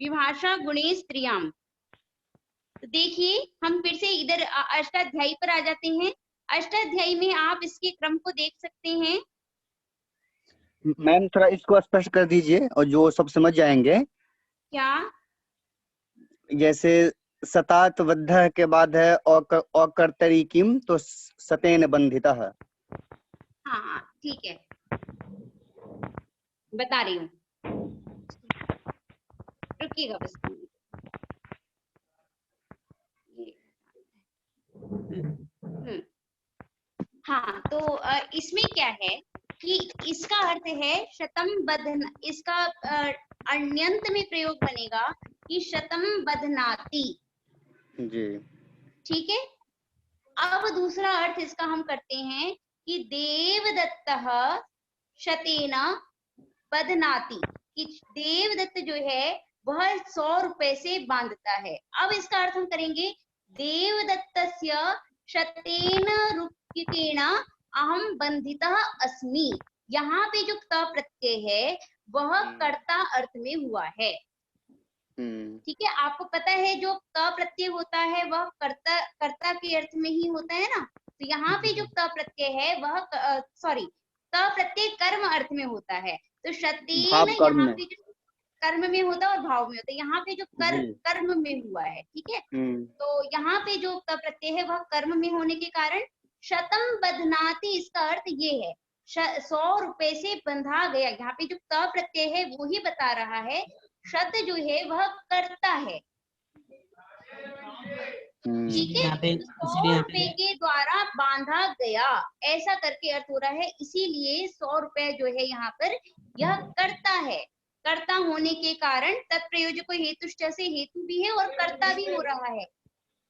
विभाषा गुणे स्त्रियाम, तो देखिए हम फिर से इधर अष्टाध्यायी पर आ जाते हैं। अष्टाध्यायी में आप इसके क्रम को देख सकते हैं। मैम थोड़ा इसको स्पष्ट कर दीजिए और जो सब समझ जाएंगे। क्या? जैसे सतात बद्ध के बाद है अकर्तरी किम, तो सतेन बंधितः। हाँ हाँ, ठीक है, बता रही हूँ, रुकिएगा बस। हाँ, तो इसमें क्या है कि इसका अर्थ है शतम बधन, इसका अन्यंत में प्रयोग बनेगा कि शतम बधनाति जी, ठीक है। अब दूसरा अर्थ इसका हम करते हैं कि देवदत्तः शतेन बधनाति, कि देवदत्त जो है वह 100 रुपए से बांधता है। अब इसका अर्थ हम करेंगे देवदत्तस्य शतेन रूप्यकेण अहम बंधितः अस्मि। यहाँ पे जो क प्रत्यय है वह कर्ता अर्थ में हुआ है, ठीक है। आपको पता है जो क प्रत्यय होता है वह कर्ता के अर्थ में ही होता है ना। तो यहाँ पे जो क प्रत्यय है वह सॉरी क प्रत्यय कर्म अर्थ में होता है। तो शतेन यहाँ पे जो कर्म में होता है और भाव में होता है, यहाँ पे जो कर्म में हुआ है, ठीक है। तो यहाँ पे जो क प्रत्यय है वह कर्म में होने के कारण शतम बधनाति, इसका अर्थ ये है 100 रुपए से बंधा गया। यहाँ पे जो त प्रत्यय है वो ही बता रहा है, शत जो है वह कर्ता है। ठीक है, यहाँ पे तो इसीलिए 100 यहाँ रुपए पे के द्वारा बांधा गया, ऐसा करके अर्थ हो रहा है। इसीलिए 100 रुपए जो है यहाँ पर यह कर्ता है। कर्ता होने के कारण तत्प्रयोजक हेतुष्ट से हेतु भी है और कर्ता भी हो रहा है।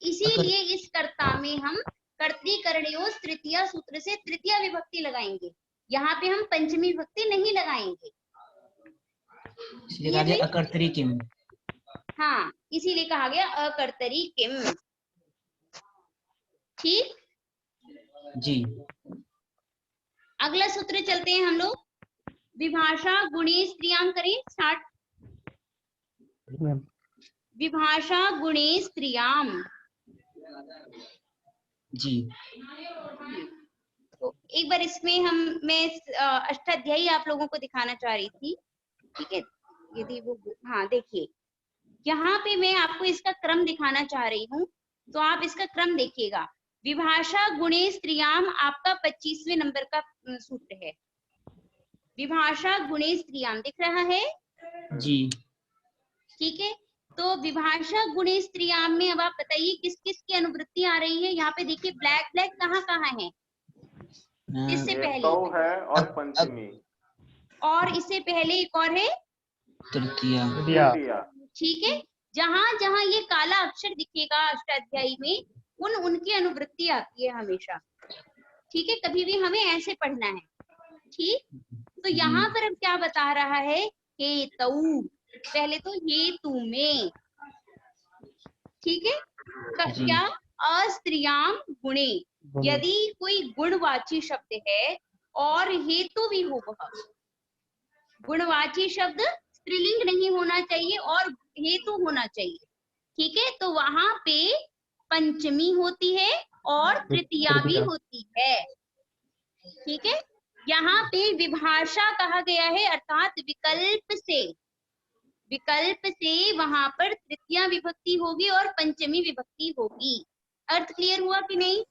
इसीलिए इस कर्ता में हम कर्तृकरणयोः तृतीया सूत्र से तृतीया विभक्ति लगाएंगे। यहाँ पे हम पंचमी विभक्ति नहीं लगाएंगे। इसलिए कहा गया अकर्तरी किम। हाँ, इसीलिए कहा गया अकर्तरी किम। ठीक, जी अगला सूत्र चलते हैं हम लोग। विभाषा गुणे स्त्रियां करें स्टार्ट। मैम विभाषा गुणे स्त्रियां। जी तो एक बार इसमें मैं अष्टाध्यायी आप लोगों को दिखाना चाह रही थी। ठीक है, यदि वो, हाँ देखिए, यहाँ पे मैं आपको इसका क्रम दिखाना चाह रही हूँ, तो आप इसका क्रम देखिएगा। विभाषा गुणे स्त्रियाम आपका 25वें नंबर का सूत्र है। विभाषा गुणे स्त्रियाम दिख रहा है? जी ठीक है, तो विभाषा गुणे स्त्रियाम में अब आप बताइए किस किस की अनुवृत्ति आ रही है। यहाँ पे देखिए ब्लैक ब्लैक कहाँ कहाँ है। इससे पहले हेतौ है और पंचमी, और इससे पहले एक और है तृतीया। तृतीया। ठीक है, जहां जहां ये काला अक्षर दिखेगा अष्टाध्यायी में, उनकी अनुवृत्ति आती है हमेशा। ठीक है, कभी भी हमें ऐसे पढ़ना है। ठीक, तो यहाँ पर अब क्या बता रहा है, हेतु। पहले तो हेतु में, ठीक है, क्या अस्त्रियाम गुणे, यदि कोई गुणवाची शब्द है और हेतु भी हो, वह गुणवाची शब्द स्त्रीलिंग नहीं होना चाहिए और हेतु होना चाहिए। ठीक है, तो वहां पे पंचमी होती है और तृतीया भी होती है। ठीक है, यहाँ पे विभाषा कहा गया है, अर्थात विकल्प से वहां पर तृतीया विभक्ति होगी और पंचमी विभक्ति होगी। अर्थ क्लियर हुआ कि नहीं?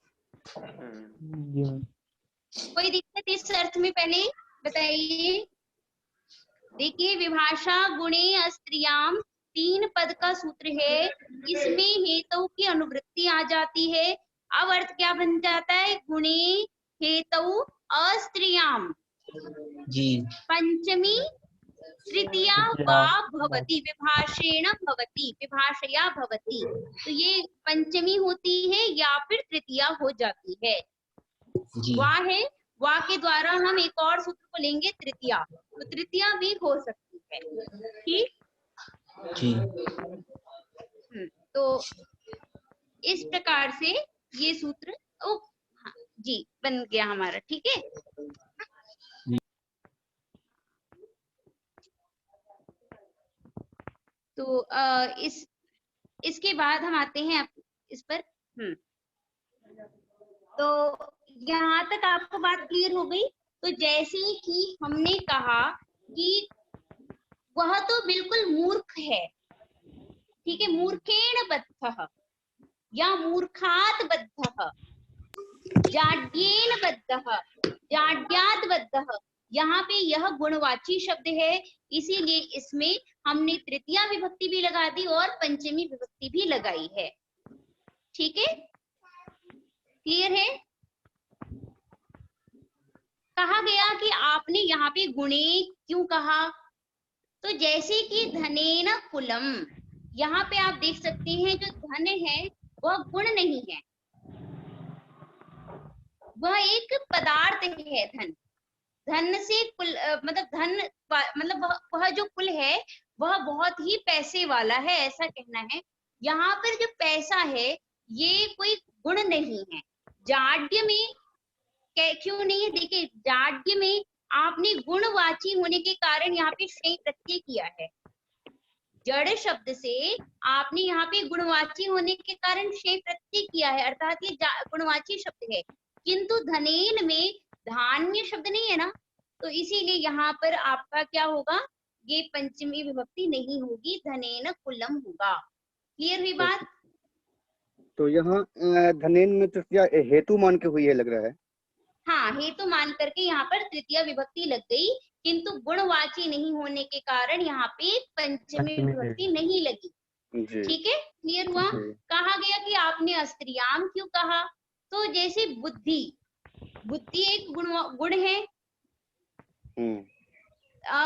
कोई दिक्कत इस अर्थ में पहले बताइए। देखिए, विभाषा गुणे अस्त्रियाम 3 पद का सूत्र है, इसमें हेतु की अनुवृत्ति आ जाती है। अब अर्थ क्या बन जाता है, गुणे हेतु अस्त्रियाम जी पंचमी तृतीया वा भवति, विभाषेण भवति, विभाषया भवति। तो ये पंचमी होती है या फिर तृतीया हो जाती है। वा है, वा के द्वारा हम एक और सूत्र को लेंगे तृतीया, तो तृतीया भी हो सकती है। ठीक जी, तो इस प्रकार से ये सूत्र हाँ, जी बन गया हमारा। ठीक है, तो इसके बाद हम आते हैं इस पर। तो यहाँ तक आपको बात क्लियर हो गई। तो जैसे कि हमने कहा कि वह तो बिल्कुल मूर्ख है, ठीक है, मूर्खेण बद्धः या मूर्खात् बद्धः, जाड्येन बद्धः, जाड्यात् बद्धः, यहाँ पे यह गुणवाची शब्द है, इसीलिए इसमें हमने तृतीया विभक्ति भी लगा दी और पंचमी विभक्ति भी लगाई है। ठीक है, क्लियर है? कहा गया कि आपने यहाँ पे गुणे क्यों कहा, तो जैसे कि धनेन कुलम, यहाँ पे आप देख सकते हैं जो धन है वह गुण नहीं है, वह एक पदार्थ है। धन से कुल मतलब धन मतलब वह जो कुल है वह बहुत ही पैसे वाला है, ऐसा कहना है। यहाँ पर जो पैसा है ये कोई गुण नहीं है। जाड्य में क्यों नहीं है, देखिए जाड्य में आपने गुणवाची होने के कारण यहाँ पे श्रेय प्रत्यय किया है। जड़ शब्द से आपने यहाँ पे गुणवाची होने के कारण श्रेय प्रत्यय किया है, अर्थात ये गुणवाची शब्द है। किंतु धनेन में धान्य शब्द नहीं है ना, तो इसीलिए यहाँ पर आपका क्या होगा, ये पंचमी विभक्ति नहीं होगी, धनेन कुलम होगा। क्लियर हुई बात? तो यहाँ धनेन में तृतीया हेतु मान के हुई है लग रहा है। हाँ, हेतु मान करके यहाँ पर तृतीया विभक्ति लग गई, किंतु गुणवाची नहीं होने के कारण यहाँ पे पंचमी पंचमी विभक्ति नहीं लगी। जी ठीक है, क्लियर हुआ। जी कहा गया कि आपने स्त्रियाम क्यों कहा, तो जैसे बुद्धि, बुद्धि एक गुण है।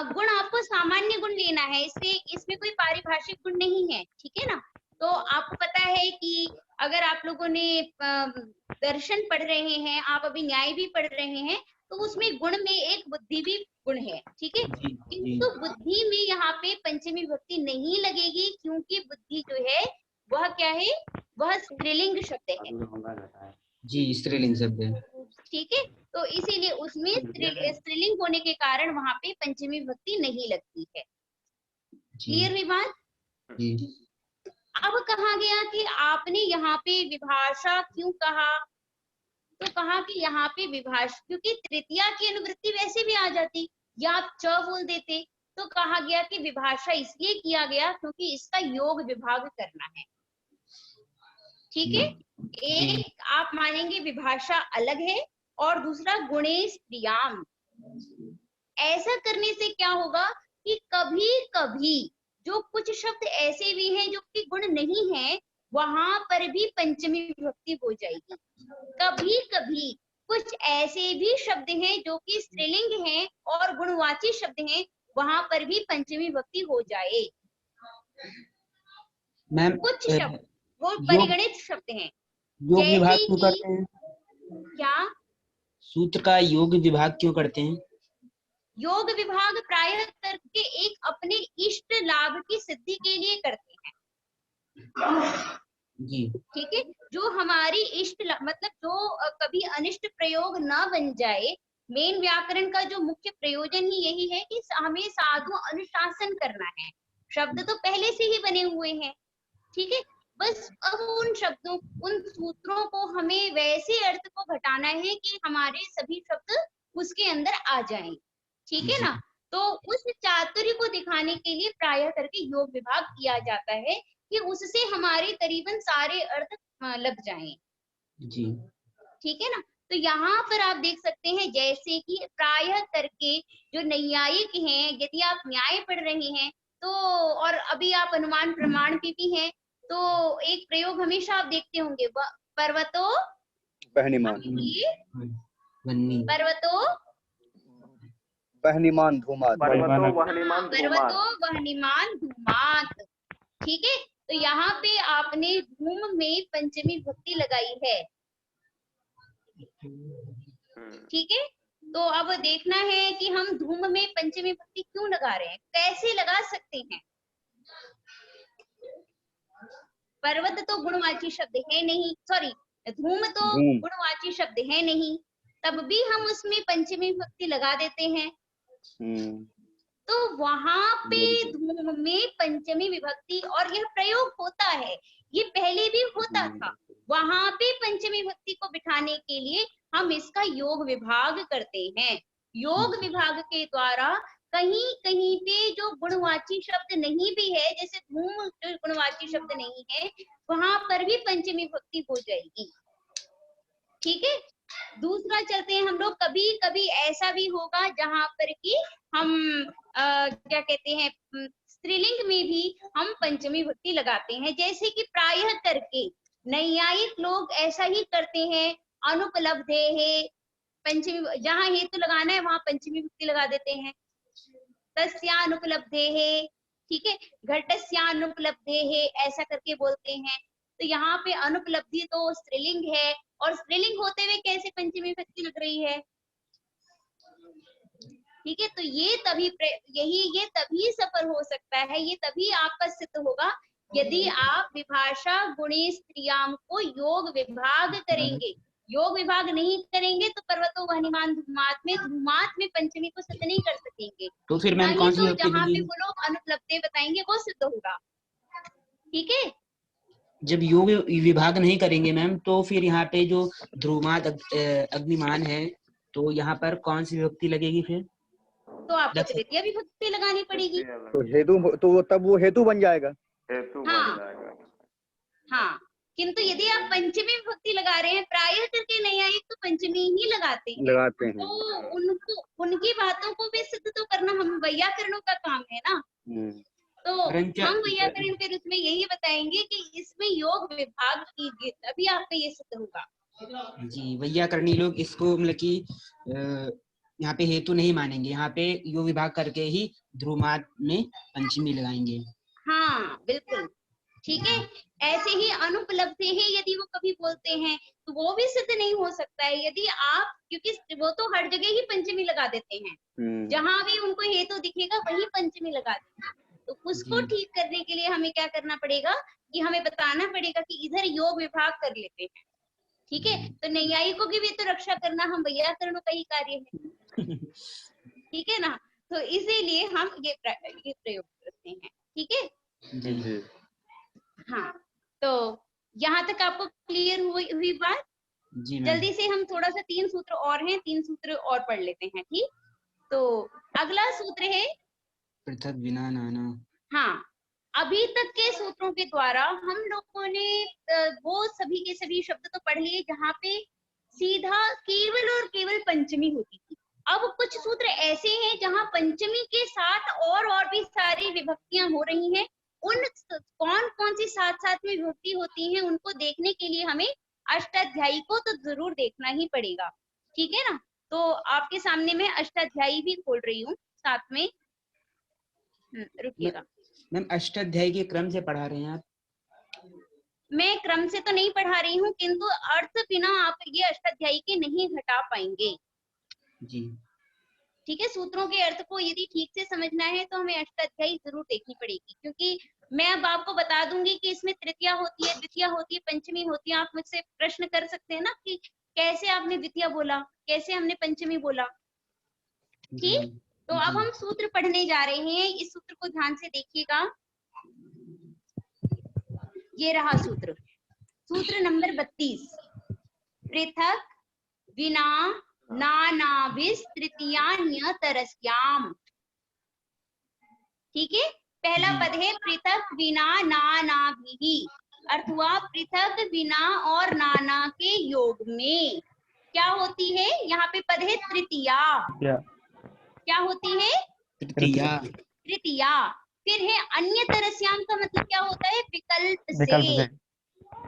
गुण आपको सामान्य गुण लेना है, इसमें कोई पारिभाषिक गुण नहीं है, ठीक है ना। तो आपको पता है कि अगर आप लोगों ने दर्शन पढ़ रहे हैं, आप अभी न्याय भी पढ़ रहे हैं, तो उसमें गुण में एक बुद्धि भी गुण है, ठीक है। जी जी किंतु बुद्धि में यहाँ पे पंचमी विभक्ति नहीं लगेगी, क्योंकि बुद्धि जो है वह क्या है, वह स्त्रीलिंग शब्द है, जी, स्त्रीलिंग शब्द है। ठीक है। तो इसीलिए उसमें स्त्रीलिंग होने के कारण वहां पे पंचमी विभक्ति नहीं लगती है। जी क्लियर हुई बात। जी अब कहा गया कि आपने यहाँ पे विभाषा क्यों कहा, तो कहा कि यहाँ पे विभाषा, क्योंकि तृतीया की अनुवृत्ति वैसे भी आ जाती, या आप च बोल देते, तो कहा गया कि विभाषा इसलिए किया गया क्योंकि इसका योग विभाग करना है, ठीक है। एक आप मानेंगे विभाषा अलग है, और दूसरा गुणे स्त्रियाम। ऐसा करने से क्या होगा कि कभी कभी जो कुछ शब्द ऐसे भी हैं जो कि गुण नहीं है, वहां पर भी पंचमी विभक्ति हो जाएगी। कभी कभी कुछ ऐसे भी शब्द हैं जो कि स्त्रीलिंग हैं और गुणवाची शब्द हैं, वहां पर भी पंचमी विभक्ति हो जाए। मैम, कुछ शब्द वो योग परिगणित शब्द हैं, योग विभाग जैसे क्यों कि करते हैं? क्या सूत्र का योग विभाग क्यों करते हैं? योग विभाग प्रायः करके एक अपने इष्ट लाभ की सिद्धि के लिए करते हैं, जी ठीक है। जो हमारी मतलब जो कभी अनिष्ट प्रयोग ना बन जाए। मेन व्याकरण का जो मुख्य प्रयोजन ही यही है कि हमें साधु अनुशासन करना है। शब्द तो पहले से ही बने हुए हैं, ठीक है। बस अब उन शब्दों, उन सूत्रों को हमें वैसे अर्थ को घटाना है कि हमारे सभी शब्द उसके अंदर आ जाएं, ठीक है ना। तो उस चातुर्य को दिखाने के लिए प्रायः करके योग विभाग किया जाता है कि उससे हमारे करीबन सारे अर्थ लग जाएं, जी ठीक है ना। तो यहाँ पर आप देख सकते हैं जैसे कि प्रायः करके जो नैयायिक हैं, यदि आप न्याय पढ़ रहे हैं तो, और अभी आप अनुमान प्रमाण पे भी हैं, तो एक प्रयोग हमेशा आप देखते होंगे, पर्वतो बहनीमान वन्नी पर्वतो बहनीमान धूमात पर्वतो वह्निमान धूमात्। पर्वतो वह्निमान धूमात्, ठीक है। तो यहाँ पे आपने धूम में पंचमी विभक्ति लगाई है, ठीक है। तो अब देखना है कि हम धूम में पंचमी विभक्ति क्यों लगा रहे हैं, कैसे लगा सकते हैं। पर्वत तो गुणवाची शब्द है नहीं, सॉरी धूम तो गुणवाची शब्द है नहीं, तब भी हम उसमें पंचमी विभक्ति लगा देते हैं। तो वहां पे धूम में पंचमी विभक्ति, और यह प्रयोग होता है, ये पहले भी होता था, वहां पे पंचमी विभक्ति को बिठाने के लिए हम इसका योग विभाग करते हैं। योग विभाग के द्वारा कहीं कहीं पे जो गुणवाची शब्द नहीं भी है, जैसे धूम जो गुणवाची शब्द नहीं है, वहां पर भी पंचमी विभक्ति हो जाएगी, ठीक है। दूसरा चलते हैं हम लोग, कभी कभी ऐसा भी होगा जहां पर कि हम क्या कहते हैं, स्त्रीलिंग में भी हम पंचमी विभक्ति लगाते हैं, जैसे कि प्रायः करके नैयायिक लोग ऐसा ही करते हैं। अनुपलब्धे है पंचमी, जहां हेतु लगाना है वहां पंचमी विभक्ति लगा देते हैं। तस्यानुपलब्धे है, ठीक है, घटस्यानुपलब्धे है, ऐसा करके बोलते हैं। तो यहाँ पे अनुपलब्धि तो स्त्रीलिंग है, और स्त्रीलिंग होते हुए कैसे पंचमी विभक्ति लग रही है, ठीक है। तो ये तभी सफल हो सकता है, ये तभी आपका सिद्ध होगा यदि आप विभाषा गुणे स्त्रियाम को योग विभाग करेंगे। योग विभाग नहीं करेंगे तो पर्वतो वह्निमान धूमात में पंचमी को सिद्ध नहीं कर सकेंगे। तो फिर मैम कौन सी तो विभक्ति जहाँ पे लगी? वो लोग अनुपलब्धे बताएंगे वो सिद्ध होगा, ठीक है। जब योग विभाग नहीं करेंगे मैम, तो फिर यहाँ पे जो ध्रुमात अग्निमान है, तो यहाँ पर कौन सी विभक्ति लगेगी फिर? तो आपको तृतीया विभक्ति लगानी पड़ेगी। तो हेतु, तो तब वो हेतु बन जाएगा। हेतु हाँ। बन जाएगा। हाँ, किंतु यदि आप पंचमी विभक्ति लगा रहे हैं, प्रायः करके नैयायिक तो पंचमी ही लगाते हैं, लगाते हैं। तो उनको उनकी बातों को भी सिद्ध तो करना हम वैयाकरणों का काम है ना। तो हम वैयाकरण फिर उसमें यही बताएंगे कि इसमें योग विभाग कीजिए, तभी आपका ये सिद्ध होगा। जी, वैयाकरणी लोग इसको मतलब कि यहाँ पे हेतु नहीं मानेंगे, यहाँ पे योग विभाग करके ही ध्रुमाद में पंचमी लगाएंगे। हाँ बिल्कुल ठीक है। ऐसे ही अनुपलब्ध ही यदि वो कभी बोलते हैं तो वो भी सिद्ध नहीं हो सकता है यदि आप, क्योंकि वो तो हर जगह ही पंचमी लगा देते हैं, जहां भी उनको हेतु दिखेगा वही पंचमी लगा देते हैं। तो उसको ठीक करने के लिए हमें क्या करना पड़ेगा कि हमें बताना पड़ेगा कि इधर योग विभाग कर लेते हैं, ठीक है। तो नैयायिकों की भी तो रक्षा करना हम वैयाकरणों का ही कार्य है, ठीक है ना। तो इसीलिए हम ये प्रयोग करते हैं, ठीक है। हाँ, तो यहाँ तक आपको क्लियर हुई बात? जी मैम। जल्दी से हम थोड़ा सा 3 सूत्र और हैं, 3 सूत्र और पढ़ लेते हैं, ठीक। तो अगला सूत्र है पृथक बिना नाना। हाँ, अभी तक के सूत्रों के द्वारा हम लोगों ने वो सभी के सभी शब्द तो पढ़ लिए जहाँ पे सीधा केवल और केवल पंचमी होती थी। अब कुछ सूत्र ऐसे हैं जहाँ पंचमी के साथ और भी सारी विभक्तियां हो रही हैं। उन कौन कौन सी साथ साथ में विभक्ति होती हैं उनको देखने के लिए हमें अष्टाध्यायी को तो जरूर देखना ही पड़ेगा, ठीक है ना। तो आपके सामने मैं अष्टाध्यायी भी खोल रही हूँ साथ में, रुकिएगा। मैम अष्टाध्यायी के क्रम से पढ़ा रहे हैं आप? मैं क्रम से तो नहीं पढ़ा रही हूँ, किंतु अर्थ बिना आप ये अष्टाध्यायी के नहीं घटा पाएंगे जी, ठीक है। सूत्रों के अर्थ को यदि ठीक से समझना है तो हमें अष्टाध्यायी जरूर देखनी पड़ेगी, क्योंकि मैं अब आपको बता दूंगी कि इसमें तृतीया होती है, द्वितीया होती है, पंचमी होती है। आप मुझसे प्रश्न कर सकते हैं ना कि कैसे आपने द्वितीया बोला, कैसे हमने पंचमी बोला, ठीक। तो अब हम सूत्र पढ़ने जा रहे हैं, इस सूत्र को ध्यान से देखिएगा। ये रहा सूत्र, सूत्र नंबर 32, पृथक विना नानाभिस तृतीयान्यतरस्याम, ठीक है। पहला पद है पृथक विना नानाभिः, अर्थ हुआ पृथक बिना और नाना के योग में क्या होती है, यहाँ पे पद है तृतीया। क्या होती है? तृतीया। तृतीया। फिर है अन्यतरस्याम का मतलब क्या होता है? विकल्प से,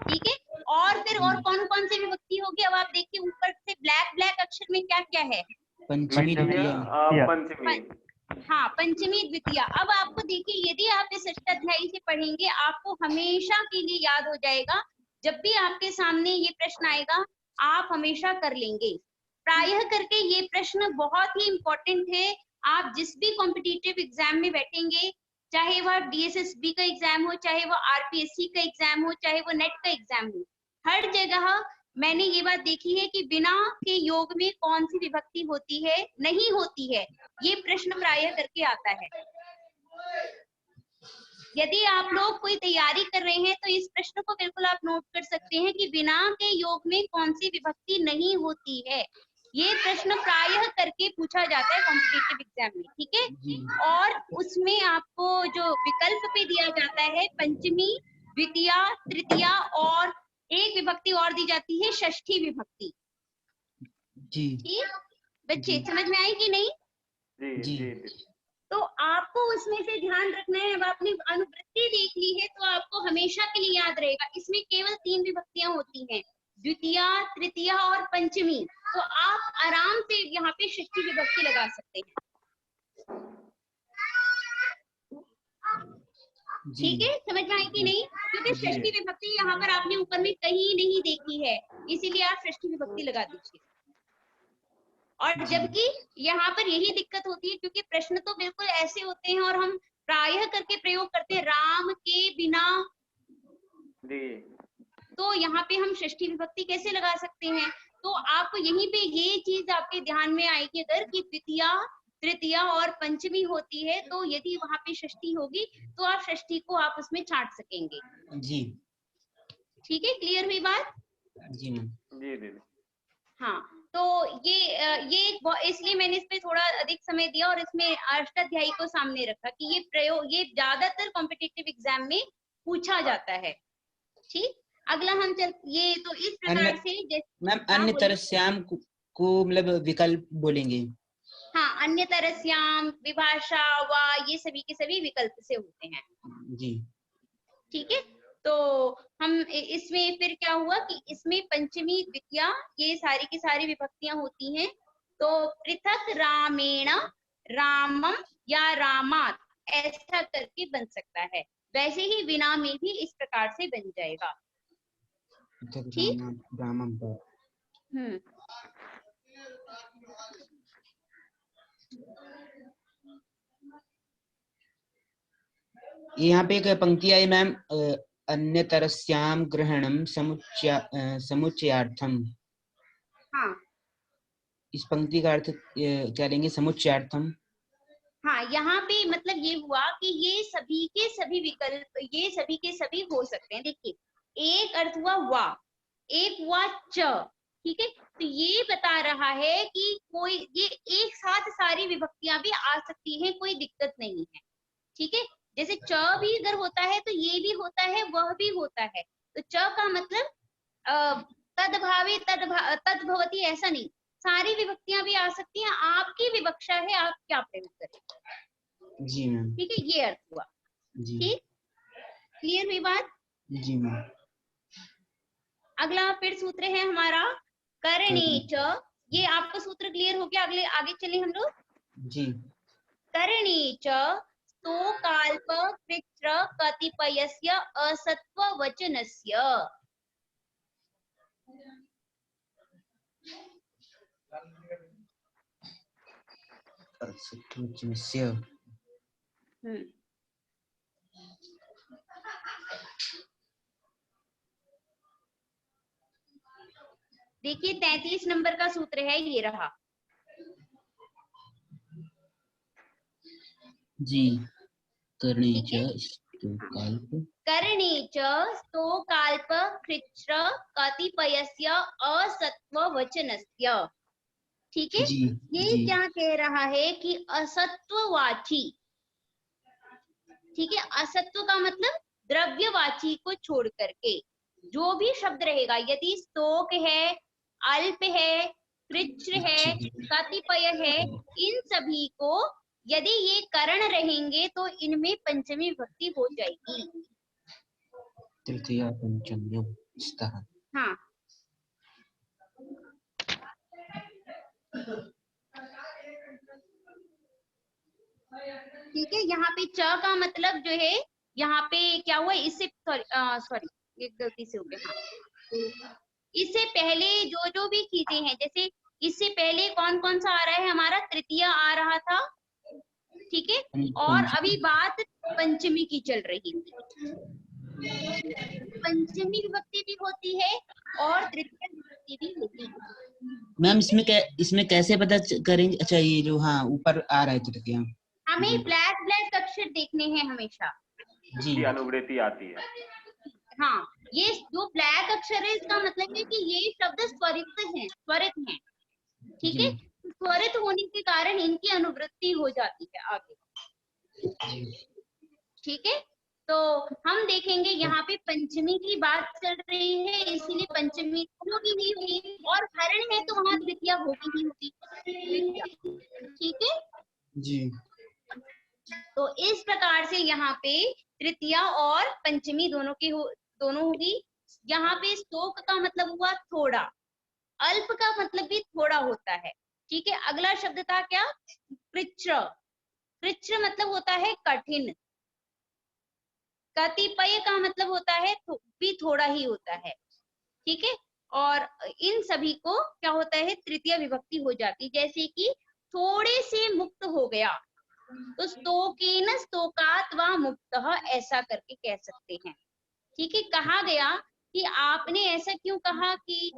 ठीक है। और फिर और कौन कौन सी विभक्ति होगी? अब आप देखिए ऊपर से ब्लैक अक्षर में क्या क्या है? पंचमी द्वितीया। पंचमी, हाँ, पंचमी द्वितीया। अब आपको देखिए यदि आप इस अष्टाध्यायी से पढ़ेंगे आपको हमेशा के लिए याद हो जाएगा, जब भी आपके सामने ये प्रश्न आएगा आप हमेशा कर लेंगे। प्रायः करके ये प्रश्न बहुत ही इम्पोर्टेंट है। आप जिस भी कॉम्पिटिटिव एग्जाम में बैठेंगे, चाहे वह DSSB का एग्जाम हो, चाहे वो RPSC का एग्जाम हो, चाहे वो नेट का एग्जाम हो, हर जगह मैंने ये बात देखी है कि बिना के योग में कौन सी विभक्ति होती है, नहीं होती है। ये प्रश्न प्रायः करके आता है। यदि आप लोग कोई तैयारी कर रहे हैं तो इस प्रश्न को बिल्कुल आप नोट कर सकते हैं कि बिना के योग में कौन सी विभक्ति नहीं होती है। ये प्रश्न प्रायः करके पूछा जाता है कॉम्पिटिटिव एग्जाम में, ठीक है। और उसमें आपको जो विकल्प पे दिया जाता है पंचमी, द्वितीया, तृतीया और एक विभक्ति और दी जाती है षष्ठी विभक्ति। जी ठीक बच्चे, समझ में आई कि नहीं? जी जी। तो आपको उसमें से ध्यान रखना है। अब आपने अनुवृत्ति देख ली है तो आपको हमेशा के लिए याद रहेगा, इसमें केवल 3 विभक्तियां होती हैं, द्वितीया, तृतीया और पंचमी। तो आप आराम से यहाँ पे षष्ठी विभक्ति लगा सकते हैं, ठीक है। समझ में आई कि नहीं? क्योंकि षष्ठी विभक्ति यहाँ पर आपने ऊपर में कहीं नहीं देखी है, इसीलिए आप षष्ठी विभक्ति लगा दीजिए। और जबकि यहाँ पर यही दिक्कत होती है क्योंकि प्रश्न तो बिल्कुल ऐसे होते हैं और हम प्रायः करके प्रयोग करते हैं राम के बिना, तो यहाँ पे हम षष्ठी विभक्ति कैसे लगा सकते हैं? तो आपको यहीं पे ये चीज आपके ध्यान में आएगी अगर कि द्वितीया, तृतीया और पंचमी होती है तो यदि वहां पे षष्ठी होगी तो आप षष्ठी को आप उसमें छांट सकेंगे। जी ठीक है, क्लियर हुई बात? जी मैम। जी। हाँ, तो ये इसलिए मैंने इस पे थोड़ा अधिक समय दिया और इसमें अष्टाध्यायी को सामने रखा कि ये प्रयोग ये ज्यादातर कॉम्पिटिटिव एग्जाम में पूछा जाता है। ठीक, अगला हम चल, ये तो इस प्रकार अन्य- से मैम हाँ, अन्य बोलिए। तरस्याम को मतलब विकल्प बोलेंगे। हाँ, अन्य तरस्याम, विभाषा, वा, ये सभी के सभी विकल्प से होते हैं। जी ठीक है, तो हम इसमें फिर क्या हुआ कि इसमें पंचमी द्वितीया ये सारी की सारी विभक्तियां होती हैं। तो पृथक रामेण, रामम या रामात ऐसा करके बन सकता है। वैसे ही विना में भी इस प्रकार से बन जाएगा। ठीक। रामम पर हम्म। यहाँ पे एक पंक्ति आई मैम, अन्यतरस्याम ग्रहणम समुच्चयार्थम। हाँ इस पंक्ति का अर्थ क्या लेंगे? समुच्चयार्थम। हाँ, यहाँ पे मतलब ये हुआ कि ये सभी के सभी विकल्प, ये सभी के सभी हो सकते हैं। देखिए, एक अर्थ हुआ वा, एक हुआ च। ठीक है, तो ये बता रहा है कि कोई ये एक साथ सारी विभक्तियां भी आ सकती हैं, कोई दिक्कत नहीं है। ठीक है, जैसे च भी अगर होता है तो ये भी होता है, वह भी होता है। तो च का मतलब तदभावे तदभवती ऐसा नहीं, सारी विभक्तियां भी आ सकती हैं। आपकी विवक्षा है, आप क्या प्रयोग करें। जी मैम। ठीक है, ये अर्थ हुआ। जी ठीक, क्लियर हुई बात। जी मैम। अगला फिर सूत्र है हमारा करणे च। ये आपका सूत्र क्लियर हो गया। अगले आगे चले हम लोग। जी। करणे च स्तोकाल्प कृच्र कतिपयस्य असत्ववचनस्य। देखिए 33 नंबर का सूत्र है, ये रहा। जी। करणे च स्तोकाल्प करणे च स्तोकाल्प कृच्र कतिपयस्य असत्ववचनस्य। ठीक है, जी ये जी क्या कह रहा है कि असत्ववाची। ठीक है, असत्व का मतलब द्रव्यवाची को छोड़ करके जो भी शब्द रहेगा, यदि स्तोक है, अल्प है, कृच्र है, कतिपय है, इन सभी को यदि ये करण रहेंगे तो इनमें पंचमी विभक्ति हो जाएगी। तृतीया पंचम्यम स्तः। हाँ, ठीक है, यहाँ पे च का मतलब जो है, यहाँ पे क्या हुआ, इससे सॉरी एक गलती से हो गया। हाँ, इससे पहले जो जो भी चीजें हैं, जैसे इससे पहले कौन कौन सा आ रहा है हमारा, तृतीया आ रहा था। ठीक है, और अभी बात पंचमी की चल रही थी। पंचमी विभक्ति भी होती है और तृतीय विभक्ति भी होती है। मैम इसमें कैसे पता करेंगे? अच्छा, ये जो हाँ ऊपर आ रहा है तृतीया। हमें ब्लैक ब्लैक अक्षर देखने हैं हमेशा। जी। अनुवृत्ति आती है। हाँ, ये जो ब्लैक अक्षर है इसका मतलब है कि ये शब्द स्वरित हैं, स्वरित हैं। ठीक है, स्वरित होने के कारण इनकी अनुवृत्ति हो जाती है आगे। ठीक है, तो हम देखेंगे यहाँ पे पंचमी की बात चल रही है, इसीलिए पंचमी होगी ही होगी, और हरण है तो वहां द्वितीया होगी ही होगी। ठीक है, जी। तो इस प्रकार से यहाँ पे तृतीया और पंचमी दोनों होगी। यहाँ पे स्तोक का मतलब हुआ थोड़ा, अल्प का मतलब भी थोड़ा होता है। ठीक है, अगला शब्द था क्या, कृच्र। कृच्र मतलब होता है कठिन। कतिपय का मतलब होता है भी थोड़ा ही होता है। ठीक है, और इन सभी को क्या होता है, तृतीय विभक्ति हो जाती, जैसे कि थोड़े से मुक्त हो गया, तो स्तोकेन स्तोकात वा मुक्तः ऐसा करके कह सकते हैं। ठीक है, कहा गया कि आपने ऐसा क्यों कहा कि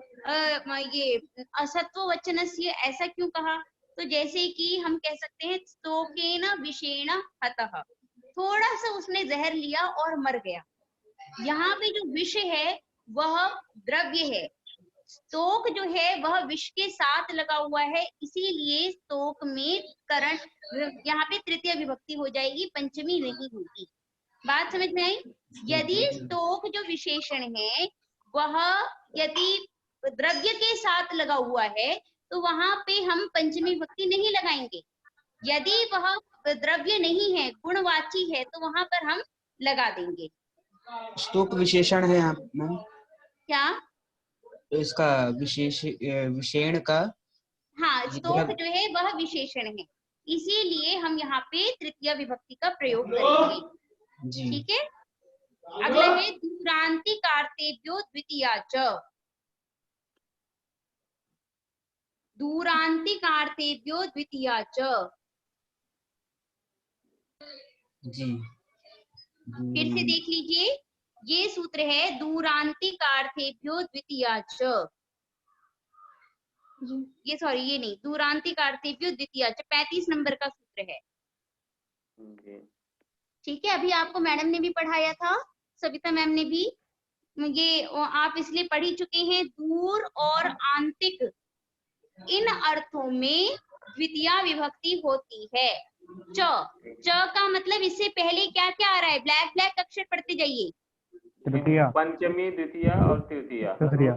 ये असत्व वचनस्य, ऐसा क्यों कहा, तो जैसे कि हम कह सकते हैं स्तोकेन विषेण हतः, थोड़ा सा उसने जहर लिया और मर गया। यहाँ पे जो विष है वह द्रव्य है, स्तोक जो है वह विष के साथ लगा हुआ है, इसीलिए स्तोक में करण, यहाँ पे तृतीय विभक्ति हो जाएगी, पंचमी नहीं होगी। बात समझ में आई। यदि स्तोक जो विशेषण है वह यदि द्रव्य के साथ लगा हुआ है तो वहां पे हम पंचमी विभक्ति नहीं लगाएंगे। यदि वह द्रव्य नहीं है, गुणवाची है, तो वहां पर हम लगा देंगे। स्तोक विशेषण है यहाँ मैम, क्या? तो इसका विशेषण का हाँ, जी, स्तोक द्रव्य- जो है वह विशेषण है, इसीलिए हम यहाँ पे तृतीय विभक्ति का प्रयोग करेंगे। जी ठीक है। अगला है दूरांतिकार्तेभ्यो द्वितीया च। दूरांतिकार्तेभ्यो द्वितीया च। जी फिर से देख लीजिए, ये सूत्र है दूरांतिकार्थेभ्यो द्वितीया च। ये नहीं, दूरांतिकार्थेभ्यो द्वितीया च 35 नंबर का सूत्र है। जी। ठीक है, अभी आपको मैडम ने भी पढ़ाया था, सविता मैम ने भी, ये आप इसलिए पढ़ ही चुके हैं। दूर और आंतिक, इन अर्थों में द्वितीया विभक्ति होती है। च का मतलब इससे पहले क्या क्या आ रहा है? ब्लैक ब्लैक अक्षर पढ़ते जाइए। तृतीया, पंचमी, द्वितीया और तृतीया। तृतीया।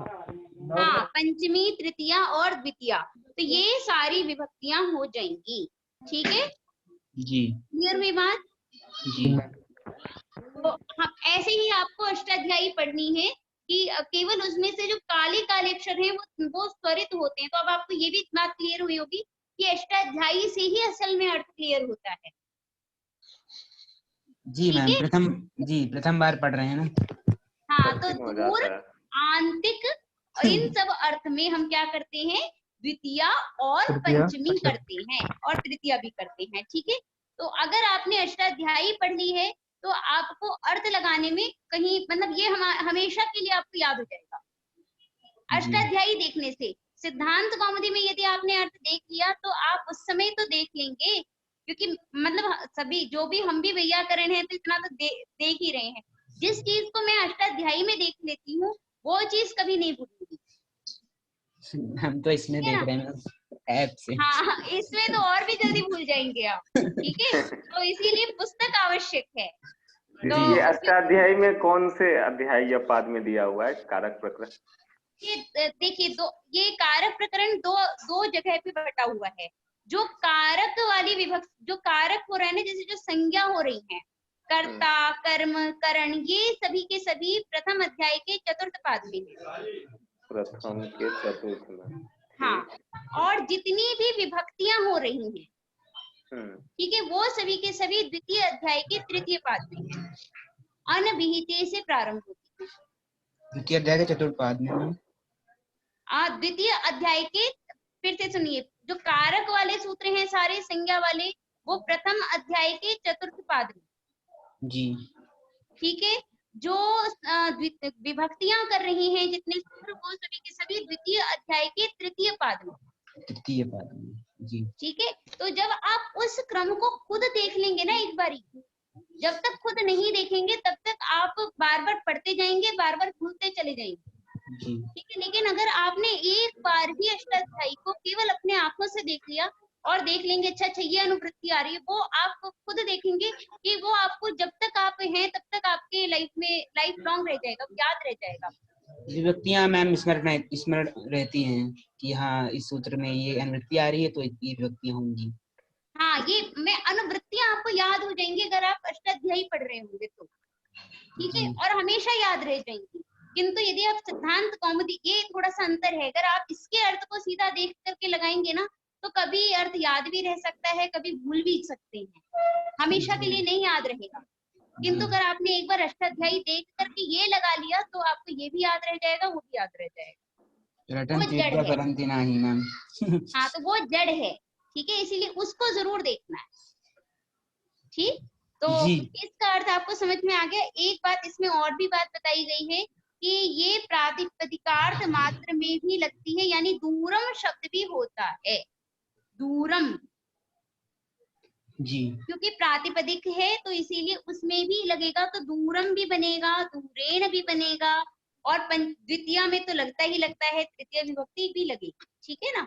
हाँ, पंचमी, तृतीया और द्वितीया, तो ये सारी विभक्तियां हो जाएंगी। ठीक है, जी क्लियर हुई बात? जी तो हम ऐसे ही आपको अष्टाध्यायी पढ़नी है कि केवल उसमें से जो काले काले अक्षर हैं वो स्वरित होते हैं। तो अब आपको ये भी बात क्लियर हुई होगी कि अष्टाध्यायी से ही असल में अर्थ क्लियर होता है। जी मैम, ठीक है? प्रथम बार पढ़ रहे हैं ना। हाँ, तो कठिन हो दूर, जाता है। आंतिक, इन सब अर्थ में हम क्या करते हैं? द्वितीया और तृतीया, पंचमी करते हैं और तृतीया भी करते हैं। ठीक है, तो अगर आपने अष्टाध्यायी पढ़ ली है तो आपको अर्थ लगाने में कहीं मतलब ये हमेशा के लिए आपको याद हो जाएगा अष्टाध्यायी देखने से। सिद्धांत कौमुदी में यदि आपने अर्थ देख लिया तो आप उस समय तो देख लेंगे, क्योंकि मतलब सभी जो भी हम भी वैयाकरण है तो इतना तो देख ही रहे हैं। जिस चीज को मैं अष्टाध्यायी में देख लेती हूँ वो चीज कभी नहीं भूलूंगी। हम तो इसमें ठीक है देख ना? रहे हैं ऐप से। हाँ, इसमें तो और भी जल्दी भूल जाएंगे आप। ठीक है, तो इसीलिए पुस्तक आवश्यक है। तो ये अष्टाध्यायी में कौन से अध्याय या पाद में दिया हुआ है कारक प्रकरण? ये देखिए, ये कारक प्रकरण दो जगह पे बटा हुआ है। जो कारक वाली विभक्ति, जो कारक हो रहा है ना, जैसे जो संज्ञा हो रही है, कर्ता, कर्म, करण, ये सभी के सभी प्रथम अध्याय के चतुर्थ पाद में है। प्रथम के चतुर्थ में। हाँ, और जितनी भी विभक्तियां हो रही हैं, ठीक है, वो सभी के सभी द्वितीय अध्याय के तृतीय पाद में है। अनविहिते से प्रारंभ होती है। द्वितीय अध्याय के चतुर्थ पाद में मैम। द्वितीय अध्याय के, फिर से सुनिए, जो कारक वाले सूत्र हैं सारे संज्ञा वाले, वो प्रथम अध्याय के चतुर्थ पाद में। जी ठीक है, जो विभक्तियां कर रही हैं जितने सूत्र, वो सभी के सभी द्वितीय अध्याय के तृतीय पाद में। तृतीय पाद में। जी ठीक है, तो जब आप उस क्रम को खुद देख लेंगे ना एक बारी, जब तक खुद नहीं देखेंगे तब तक आप बार बार पढ़ते जाएंगे, बार बार भूलते चले जाएंगे। जी ठीक है, लेकिन अगर आपने एक बार भी अष्टाध्यायी को केवल अपने आंखों से देख लिया और देख लेंगे अच्छा ये अनुवृत्ति आ रही है, वो आप खुद देखेंगे कि वो आपको जब तक आप हैं तब तक आपके लाइफ में लाइफ लॉन्ग रह जाएगा, याद रह जाएगा। विभक्तियां मैम स्मरण रहती हैं कि हाँ इस सूत्र में ये अनुवृत्ति आ रही है तो ये विभक्तियां होंगी। हाँ, ये मैं अनुवृत्तियां आपको याद हो जाएंगी अगर आप अष्टाध्यायी पढ़ रहे होंगे तो। ठीक है, और हमेशा याद रह जाएंगी। किंतु यदि आप सिद्धांत कौमुदी, ये थोड़ा सा अंतर है, अगर आप इसके अर्थ को सीधा देख करके लगाएंगे ना तो कभी अर्थ याद भी रह सकता है, कभी भूल भी सकते हैं, हमेशा के लिए नहीं याद रहेगा। किंतु अगर आपने एक बार अष्टाध्यायी देख करके ये लगा लिया तो आपको ये भी याद रह जाएगा, वो भी याद रह जाएगा। वो जड़ है। हाँ, तो वो जड़ है। ठीक है, इसीलिए उसको जरूर देखना है। ठीक, तो इसका अर्थ आपको समझ में आ गया। एक बात इसमें और भी बात बताई गई है कि ये प्रातिपदिकार्थ मात्र में भी लगती है, यानी दूरम शब्द भी होता है। दूरम जी क्योंकि प्रातिपदिक है तो इसीलिए उसमें भी लगेगा, तो दूरम भी बनेगा, दूरेण भी बनेगा, और द्वितीया में तो लगता ही लगता है, तृतीय विभक्ति भी लगेगी। ठीक है ना,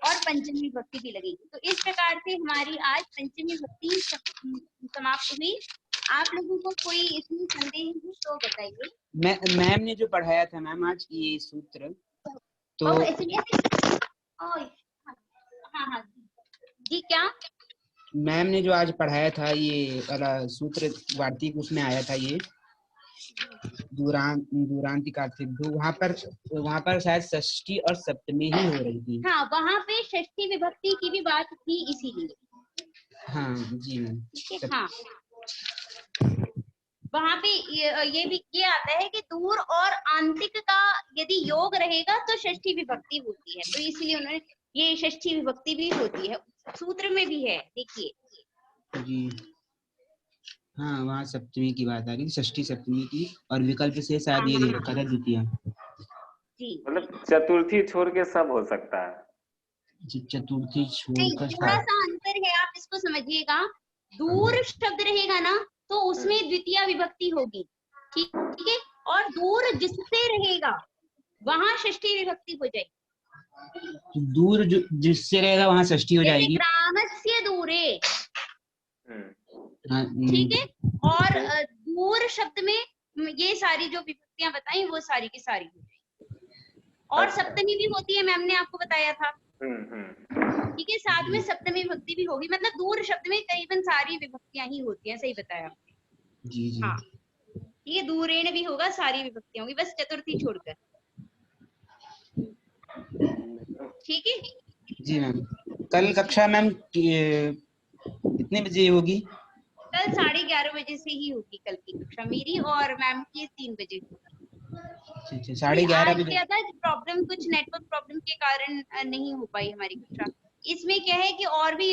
और पंचमी विभक्ति भी लगेगी। तो इस प्रकार से हमारी आज पंचमी विभक्ति समाप्त हुई। आप लोगों को कोई इसमें संदेह है तो बताइए। मैम ने जो पढ़ाया था मैम आज ये सूत्र, तो ओह इसलिए ओह हाँ हाँ जी क्या मैम ने जो आज पढ़ाया था ये वाला सूत्र वार्तिक, उसमें आया था ये दूरांतिकार्थिक दो, वहां पर शायद षष्ठी और सप्तमी ही हो रही थी। हाँ वहाँ पे षष्ठी विभक्ति की भी बात थी इसीलिए। हाँ जी मैम। ठीक है हाँ वहाँ पे ये भी ये आता है कि दूर और आंतिक का यदि योग रहेगा तो षष्ठी विभक्ति होती है, तो इसलिए उन्होंने ये षष्ठी विभक्ति भी होती है, सूत्र में भी है देखिए जी हाँ, वहाँ सप्तमी की बात आ रही थी, षष्ठी सप्तमी की, और विकल्प से शायद ये दे रखा था द्वितीय। जी मतलब चतुर्थी छोड़ के सब हो सकता है। चतुर्थी नहीं छोड़कर थोड़ा सा अंतर है, आप इसको समझिएगा। दूर शब्द रहेगा ना तो उसमें द्वितीय विभक्ति होगी, ठीक है, और दूर जिससे रहेगा वहां षष्ठी विभक्ति हो जाएगी। दूर जिससे रहेगा वहाँ षष्ठी हो जैसे जाएगी। ग्रामस्य दूरे, हाँ, ठीक है, और दूर शब्द में ये सारी जो विभक्तियां बताई वो सारी की सारी हो जाएगी, और सप्तमी भी होती है, मैम ने आपको बताया था। ठीक है, साथ में सप्तमी विभक्ति भी होगी, मतलब दूर शब्द में करीबन सारी विभक्तियां ही होती हैं, सही बताया जी जी हाँ ठीक है, दूरेण भी होगा, सारी विभक्तियां होंगी, बस चतुर्थी छोड़कर। ठीक है जी मैम। कल कक्षा मैम कितने बजे होगी? कल 11:30 बजे से ही होगी कल की कक्षा मेरी, और मैम की 3 बजे। अच्छा, 11:30 आज बजे। क्या था प्रॉब्लम, कुछ नेटवर्क प्रॉब्लम के कारण नहीं हो पाई हमारी कक्षा। इसमें क्या है कि और भी